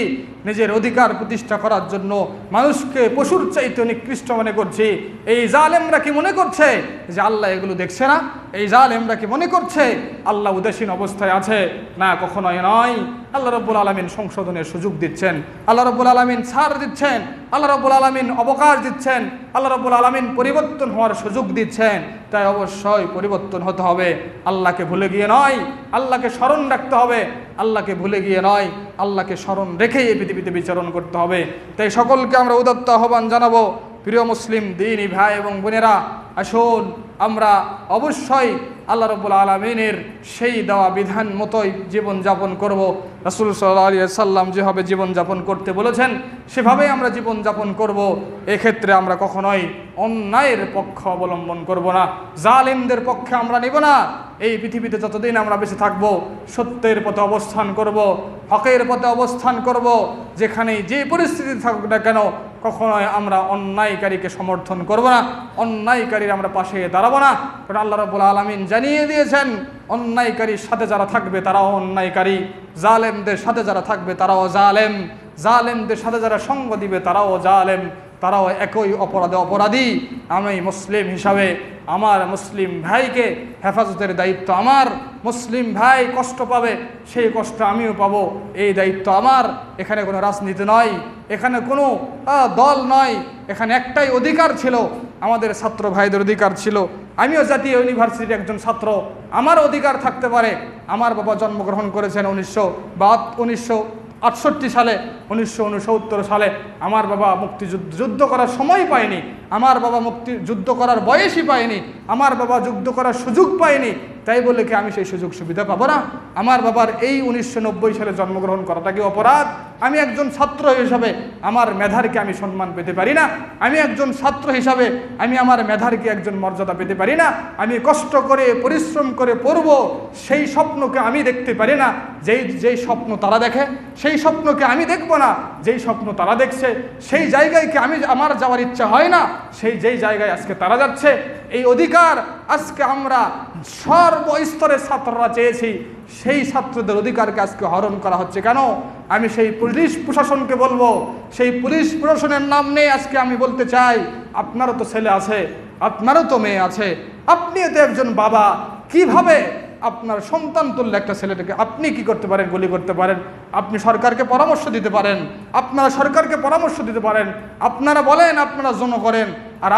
নিজের অধিকার প্রতিষ্ঠা করার জন্য মানুষকে পশুর চাইতে নিকৃষ্ট মনে করছি? এই জালেমরা কি মনে করছে যে আল্লাহ এগুলো দেখছে না? এই জালেমরা কি মনে করছে আল্লাহ উদাসীন অবস্থায় আছে? না, কখনোই নয়। আল্লাহ রাব্বুল আলামিন সংশোধনের সুযোগ দিচ্ছেন, আল্লাহ রাব্বুল আলামিন ছাড় দিচ্ছেন, আল্লাহ রাব্বুল আলামিন অবকাশ দিচ্ছেন, আল্লাহ রাব্বুল আলামিন পরিবর্তন হওয়ার সুযোগ দিচ্ছেন। তাই অবশ্যই পরিবর্তন হতে হবে, আল্লাহকে ভুলে গিয়ে নয়, আল্লাহকে স্মরণ রাখতে হবে, আল্লাহকে ভুলে গিয়ে নয়, আল্লাহকে স্মরণ রেখেই এই পৃথিবীতে বিচরণ করতে হবে। তাই সকলকে আমরা উদাত্ত আহ্বান জানাবো, প্রিয় মুসলিম দিনী ভাই এবং বোনেরা, আসুন আমরা অবশ্যই আল্লাহ রাব্বুল আলামিনের সেই দেওয়া বিধান মতোই জীবনযাপন করব। রাসূল সাল্লাল্লাহু আলাইহি ওয়াসাল্লাম যেভাবে জীবনযাপন করতে বলেছেন সেভাবেই আমরা জীবনযাপন করব। এক্ষেত্রে আমরা কখনোই অন্যায়ের পক্ষ অবলম্বন করব না, জালিমদের পক্ষে আমরা নিব না। এই পৃথিবীতে যতদিন আমরা বেঁচে থাকব সত্যের পথে অবস্থান করব, হকের পথে অবস্থান করব। যেখানেই যে পরিস্থিতি থাকুক না কেন কখনোই আমরা অন্যায়কারীকে সমর্থন করব না, অন্যায়কারীর আমরা পাশে দাঁড়াবো না। কারণ আল্লাহ রাব্বুল আলামিন জানিয়ে দিয়েছেন অন্যায়কারীর সাথে যারা থাকবে তারাও অন্যায়কারী, জালেমদের সাথে যারা থাকবে তারাও জালেম, জালেমদের সাথে যারা সঙ্গ দিবে তারাও জালেম, তারাও একই অপরাধে অপরাধী। আমি মুসলিম হিসাবে আমার মুসলিম ভাইকে হেফাজতের দায়িত্ব আমার। মুসলিম ভাই কষ্ট পাবে সেই কষ্ট আমিও পাবো, এই দায়িত্ব আমার। এখানে কোনো রাজনীতি নয়, এখানে কোনো দল নয়, এখানে একটাই অধিকার ছিল, আমাদের ছাত্র ভাইদের অধিকার ছিল। আমিও জাতীয় ইউনিভার্সিটির একজন ছাত্র, আমার অধিকার থাকতে পারে। আমার বাবা জন্মগ্রহণ করেছেন 1968 সালে, 1969 সালে। আমার বাবা যুদ্ধ করার সময় পায়নি, আমার বাবা যুদ্ধ করার বয়সই পায়নি, আমার বাবা যুদ্ধ করার সুযোগ পায়নি। তাই বলে কি আমি সেই সুযোগ সুবিধা পাবো না? আমার বাবার এই 1990 সালে জন্মগ্রহণ করাটা কি অপরাধ? আমি একজন ছাত্র হিসাবে আমার মেধার কি আমি সম্মান পেতে পারি না? আমি একজন ছাত্র হিসাবে আমি আমার মেধার কি একজন মর্যাদা পেতে পারি না? আমি কষ্ট করে পরিশ্রম করে পড়ব, সেই স্বপ্নকে আমি দেখতে পারি না? যেই স্বপ্ন তারা দেখে সেই স্বপ্নকে আমি দেখবো না, যেই স্বপ্ন তারা দেখছে সেই জায়গায় কি আমার যাওয়ার ইচ্ছা হয় না? যেই জায়গায় আজকে তারা যাচ্ছে, এই অধিকার আজকে আমরা সর্বস্তরের ছাত্ররা চেয়েছি, সেই ছাত্রদের অধিকারকে আজকে হরণ করা হচ্ছে কেন? আমি সেই পুলিশ প্রশাসনকে বলবো, সেই পুলিশ প্রশাসনের নাম নেই আজকে আমি বলতে চাই, আপনারও তো ছেলে আছে, আপনারও তো মেয়ে আছে, আপনিও তো একজন বাবা। কিভাবে আপনার সন্তান তুল্য একটা ছেলেটাকে আপনি কি করতে পারেন? গুলি করতে পারেন? আপনি সরকারকে পরামর্শ দিতে পারেন, আপনারা সরকারকে পরামর্শ দিতে পারেন, আপনারা বলেন আপনারা জনগণের, আর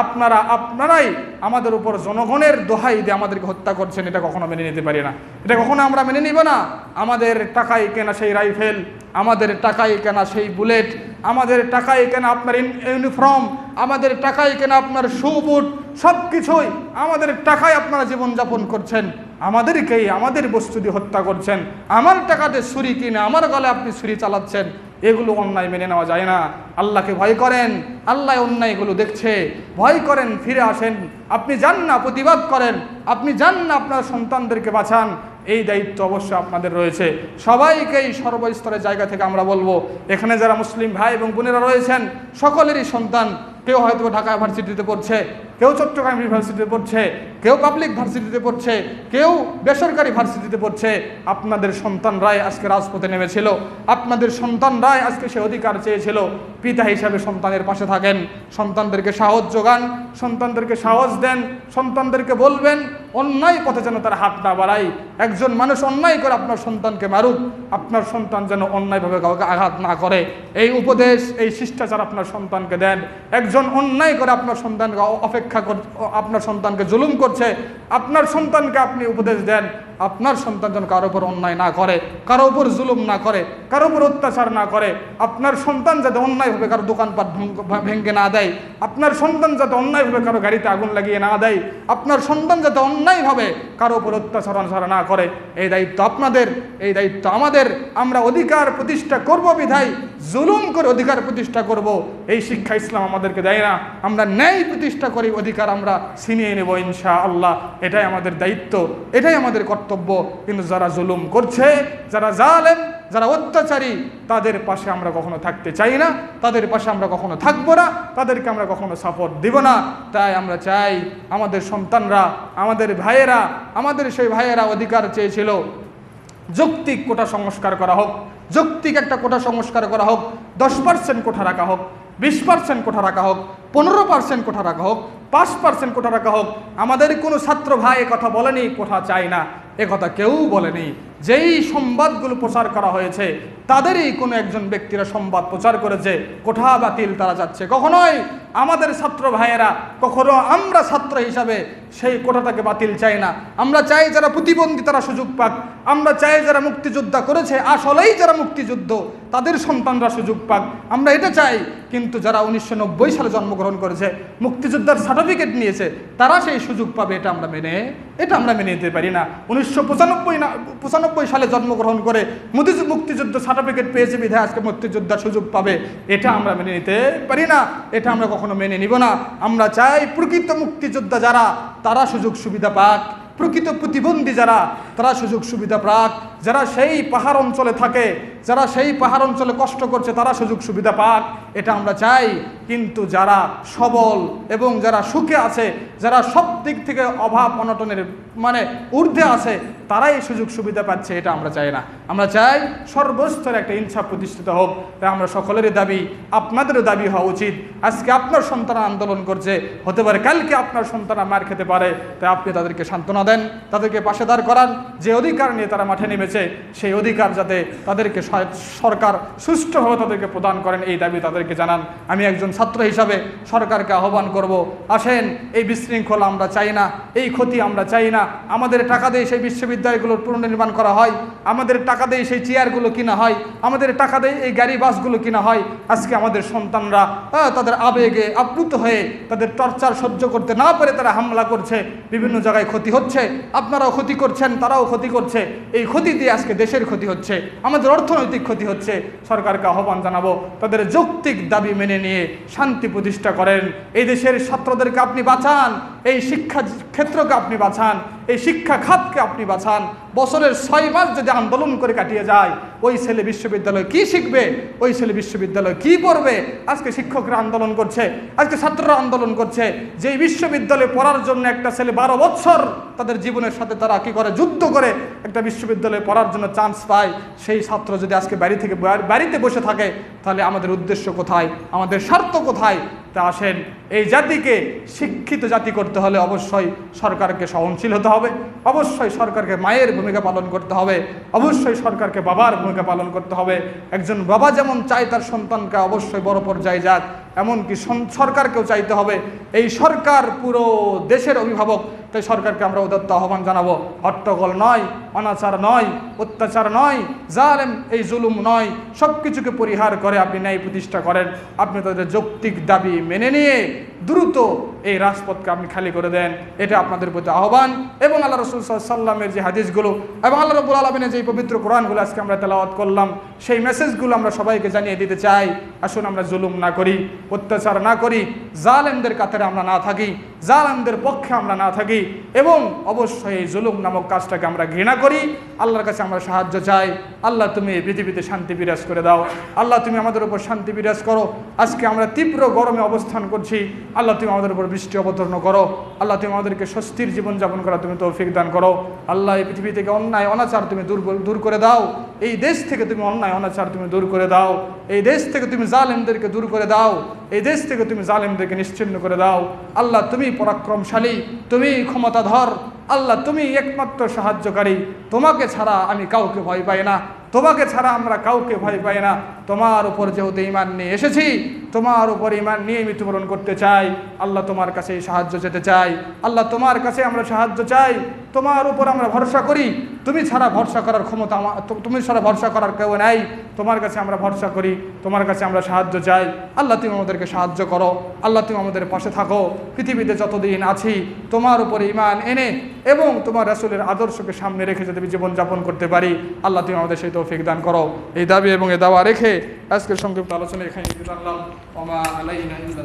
আপনারাই আমাদের উপর জনগণের দোহাই দিয়ে আমাদেরকে হত্যা করছেন। এটা কখনো মেনে নিতে পারি না, এটা কখনো আমরা মেনে নিব না। আমাদের টাকায় কেনা সেই রাইফেল, আমাদের টাকায় কেনা সেই বুলেট, আমাদের টাকায় কেনা আপনার ইউনিফর্ম, আমাদের টাকায় কেনা আপনার শু বুট, সব কিছুই আমাদের টাকায় আপনারা জীবনযাপন করছেন, আমাদেরকেই আমাদের বস্তু দিয়ে হত্যা করছেন। আমার টাকাতে ছুরি কিনে আমার গলে আপনি ছুরি চালাচ্ছেন, এগুলো অন্যায় মেনে নেওয়া যায় না। আল্লাহকে ভয় করেন, আল্লাহ অন্যায়গুলো দেখছে, ভয় করেন, ফিরে আসেন। আপনি যান না প্রতিবাদ করেন, আপনি যান না আপনার সন্তানদেরকে বাঁচান। এই দায়িত্ব অবশ্যই আপনাদের রয়েছে। সবাইকেই সর্বস্তরের জায়গা থেকে আমরা বলবো, এখানে যারা মুসলিম ভাই এবং বোনেরা রয়েছেন সকলেরই সন্তান, কেউ হয়তো ঢাকা ভার্সিটিতে পড়ছে, কেউ চট্টগ্রাম ইউনিভার্সিটিতে পড়ছে, কেউ পাবলিক ভার্সিটিতে পড়ছে, কেউ বেসরকারি ভার্সিটিতে পড়ছে। আপনাদের সন্তানরাই আজকে রাজপথে নেমেছিল, আপনাদের সন্তানরাই আজকে সে অধিকার চেয়েছিল। পিতা হিসাবে সন্তানের পাশে থাকেন, সন্তানদেরকে সাহস যোগান, সন্তানদেরকে সাহস দেন, সন্তানদেরকে বলবেন অন্যায় পথে যেন তারা হাত না বাড়ায়। একজন মানুষ অন্যায় করে আপনার সন্তানকে মারুক, আপনার সন্তান যেন অন্যায়ভাবে কাউকে আঘাত না করে, এই উপদেশ, এই শিষ্টাচার আপনার সন্তানকে দেন। একজন অন্যায় করে আপনার সন্তানকে আপনার সন্তানকে জুলুম করছে, আপনার সন্তানকে আপনি উপদেশ দেন আপনার সন্তান যেন কারো উপর অন্যায় না করে, কারো উপর জুলুম না করে, কারো উপর অত্যাচার না করে। আপনার সন্তান যাতে অন্যায়ভাবে কারো দোকানপাট ভেঙে না দেয়, আপনার সন্তান যাতে অন্যায়ভাবে কারো গাড়িতে আগুন লাগিয়ে না দেয়, আপনার সন্তান যাতে অন্যায়ভাবে কারো উপর অত্যাচার না করে। এই দায়িত্ব আপনাদের, এই দায়িত্ব আমাদের। আমরা অধিকার প্রতিষ্ঠা করব বিধায় জুলুম করে অধিকার প্রতিষ্ঠা করব, এই শিক্ষা ইসলাম আমাদেরকে দেয় না। আমরা ন্যায় প্রতিষ্ঠা করি, অধিকার আমরা ছিনিয়ে নেব ইনশাআল্লাহ। এটাই আমাদের দায়িত্ব, এটাই আমাদের কর্তব্য। কিন্তু যারা জুলুম করছে, যারা জালেম, যারা অত্যাচারী, তাদের পাশে আমরা কখনো থাকতে চাই না, তাদের পাশে আমরা কখনো থাকবো না, তাদেরকে আমরা কখনো সাপোর্ট দিব না। তাই আমরা চাই আমাদের সন্তানরা, আমাদের ভাইয়েরা, আমাদের সেই ভাইয়েরা অধিকার চেয়েছিল, যৌক্তিক কোটা সংস্কার করা হোক, যৌক্তিক একটা কোটা সংস্কার করা হোক। 10% কোঠা রাখা হোক, 20% কোঠা রাখা হোক, 15% কোঠা রাখা হোক, 5% কোঠা রাখা হোক। আমাদের কোনো ছাত্র ভাই কথা বলেনি কোঠা চাই না, কথা কেউ বলেনি। যেই সংবাদগুলো প্রচার করা হয়েছে তাদেরই কোনো একজন ব্যক্তিরা সংবাদ প্রচার করেছে কোঠা বাতিল তারা যাচ্ছে। কখনোই আমাদের ছাত্র ভাইয়েরা, কখনো আমরা ছাত্র হিসাবে সেই কোটাটাকে বাতিল চাই না। আমরা চাই যারা প্রতিবন্ধী তারা সুযোগ পাক, আমরা চাই যারা মুক্তিযোদ্ধা করেছে, আসলেই যারা মুক্তিযুদ্ধ তাদের সন্তানরা সুযোগ পাক, আমরা এটা চাই। কিন্তু যারা 1990 সালে জন্মগ্রহণ করেছে, মুক্তিযোদ্ধার সার্টিফিকেট নিয়েছে, তারা সেই সুযোগ পাবে, এটা আমরা মেনে নিতে পারি না। 1995 সালে জন্মগ্রহণ করে মুক্তিযুদ্ধ সার্টিফিকেট পেয়েছে বিধায় আজকে মুক্তিযোদ্ধার সুযোগ পাবে, এটা আমরা মেনে নিতে পারি না, এটা আমরা কখনো মেনে নিব না। আমরা চাই প্রকৃত মুক্তিযোদ্ধা যারা, তারা সুযোগ সুবিধা পাক, প্রকৃত প্রতিবন্ধী যারা, তারা সুযোগ সুবিধা পাক, যারা সেই পাহাড় অঞ্চলে থাকে, যারা সেই পাহাড় অঞ্চলে কষ্ট করছে, তারা সুযোগ সুবিধা পাক, এটা আমরা চাই। কিন্তু যারা সবল এবং যারা সুখে আছে, যারা সব দিক থেকে অভাব অনটনের ঊর্ধ্বে আছে, তারাই সুযোগ সুবিধা পাচ্ছে, এটা আমরা চাই না। আমরা চাই সর্বস্তরে একটা ইনসাফ প্রতিষ্ঠিত হোক। তাই আমরা সকলেরই দাবি, আপনাদেরও দাবি হওয়া উচিত। আজকে আপনার সন্তান আন্দোলন করছে, হতে পারে কালকে আপনার সন্তানরা মার খেতে পারে, তাই আপনি তাদেরকে সান্ত্বনা দেন, তাদেরকে পাশে দাঁড় করান। যে অধিকার নিয়ে তারা মাঠে নেমেছে, সেই অধিকার যাতে তাদেরকে সরকার সুষ্ঠুভাবে তাদেরকে প্রদান করেন, এই দাবি তাদেরকে জানান। আমি একজন ছাত্র হিসাবে সরকারকে আহ্বান করব, আসেন, এই বিশৃঙ্খলা আমরা চাই না, এই ক্ষতি আমরা চাই না। আমাদের টাকা দিয়ে সেই বিশ্ববিদ্যালয়গুলোর পুনর্নির্মাণ করা হয়, আমাদের টাকা দিয়ে সেই চেয়ারগুলো কিনা হয়, আমাদের টাকা দিয়ে এই গাড়ি বাসগুলো কিনা হয়। আজকে আমাদের সন্তানরা তাদের আবেগে আপ্লুত হয়ে তাদের টর্চার সহ্য করতে না পারে তারা হামলা করছে, বিভিন্ন জায়গায় ক্ষতি হচ্ছে। আপনারাও ক্ষতি করছেন, তারাও ক্ষতি করছে। এই ক্ষতি দিয়ে আজকে দেশের ক্ষতি হচ্ছে, আমাদের অর্থনৈতিক ক্ষতি হচ্ছে। সরকারকে আহ্বান জানাবো, তাদের যৌক্তিক দাবি মেনে নিয়ে শান্তি প্রতিষ্ঠা করেন। এই দেশের ছাত্রদেরকে আপনি বাঁচান, এই শিক্ষা ক্ষেত্রকে আপনি বাঁচান, এই শিক্ষা খাতকে আপনি বাঁচান। বছরের 6 মাস যদি আন্দোলন করে কাটিয়ে যায়, ওই ছেলে বিশ্ববিদ্যালয় কি শিখবে, ওই ছেলে বিশ্ববিদ্যালয় কি পড়বে? আজকে শিক্ষকরা আন্দোলন করছে, আজকে ছাত্ররা আন্দোলন করছে। যেই বিশ্ববিদ্যালয়ে পড়ার জন্য একটা ছেলে 12 বছর তাদের জীবনের সাথে তারা কি করে, যুদ্ধ করে একটা বিশ্ববিদ্যালয়ে পড়ার জন্য চান্স পায়, সেই ছাত্র যদি আজকে বাড়িতে বসে থাকে, তাহলে আমাদের উদ্দেশ্য কোথায়, আমাদের স্বার্থ কোথায়? তা আসেন, এই জাতিকে শিক্ষিত জাতি করতে হলে অবশ্যই সরকারকে সহনশীল হতে হবে, অবশ্যই সরকারকে মায়ের ভূমিকা পালন করতে হবে, অবশ্যই সরকারকে বাবার ভূমিকা পালন করতে হবে। একজন বাবা যেমন চায় তার সন্তানকে অবশ্যই বড় পর্যায়ে যাক, এমনকি সরকারকেও চাইতে হবে এই সরকার পুরো দেশের অভিভাবক। তাই সরকারকে আমরা উদাত্ত আহ্বান জানাবো, হট্টগোল নয়, অনাচার নয়, অত্যাচার নয়, জালেম এই জুলুম নয়, সব কিছুকে পরিহার করে আপনি ন্যায় প্রতিষ্ঠা করেন। আপনি তাদের যৌক্তিক দাবি মেনে নিয়ে দ্রুত এই রাজপথকে আপনি খালি করে দেন, এটা আপনাদের প্রতি আহ্বান। এবং আল্লাহ রাসূল সাল্লাল্লাহু আলাইহি ওয়াসাল্লামের যে হাদিসগুলো এবং আল্লাহ রাব্বুল আলামিনের যে পবিত্র কোরআনগুলো আজকে আমরা তেলাওয়াত করলাম, সেই মেসেজগুলো আমরা সবাইকে জানিয়ে দিতে চাই। আসুন আমরা জুলুম না করি, অত্যাচার না করি, জালেমদের কাতারে আমরা না থাকি, জালেমদের পক্ষে আমরা না থাকি, এবং অবশ্যই এই জুলুম নামক কাজটাকে আমরা ঘৃণা করি। আল্লাহর কাছে আমরা সাহায্য চাই। আল্লাহ তুমি এই পৃথিবীতে শান্তি বিরাজ করে দাও, আল্লাহ তুমি আমাদের উপর শান্তি বিরাজ করো। আজকে আমরা তীব্র গরমে অবস্থান করছি, আল্লাহ তুমি আমাদের উপর বৃষ্টি অবতীর্ণ করো, আল্লাহ তুমি আমাদেরকে স্বস্তির জীবনযাপন করা তুমি তৌফিক দান করো। আল্লাহ এই পৃথিবী থেকে অন্যায় অনাচার তুমি দূর করে দাও, এই দেশ থেকে তুমি অন্যায় অনাচার তুমি দূর করে দাও, এই দেশ থেকে তুমি জালেমদেরকে দূর করে দাও, এই দেশ থেকে তুমি জালেমদেরকে নিশ্চিহ্ন করে দাও। আল্লাহ তুমি পরাক্রমশালী, তুমি ক্ষমতাধর, আল্লাহ তুমি একমাত্র সাহায্যকারী, তোমাকে ছাড়া আমি কাউকে ভয় পাই না, তোমাকে ছাড়া আমরা কাউকে ভয় পাই না। তোমার উপর যেহেতু ঈমান নিয়ে এসেছি, তোমার উপর ঈমান নিয়ে মৃত্যুবরণ করতে চাই। আল্লাহ তোমার কাছে সাহায্য চেতে চাই। আল্লাহ তোমার কাছে আমরা সাহায্য চাই, তোমার উপর আমরা ভরসা করি। তুমি ছাড়া ভরসা করার ক্ষমতা তুমি ছাড়া ভরসা করার কেউ নাই। তোমার কাছে আমরা ভরসা করি, তোমার কাছে আমরা সাহায্য চাই। আল্লাহ তুমি আমাদেরকে সাহায্য করো, আল্লাহ তুমি আমাদের পাশে থাকো। পৃথিবীতে যতদিন আছি তোমার উপর ঈমান এনে এবং তোমার রাসূলের আদর্শকে সামনে রেখে যদি জীবনযাপন করতে পারি, আল্লাহ তুমি আমাদের সেই তৌফিক দান করো। এই দাবি এবং এই দাওয়া রেখে আজকের সংক্ষিপ্ত আলোচনা এখানে জানলাম। ওমা আলাইনা ইল্লাল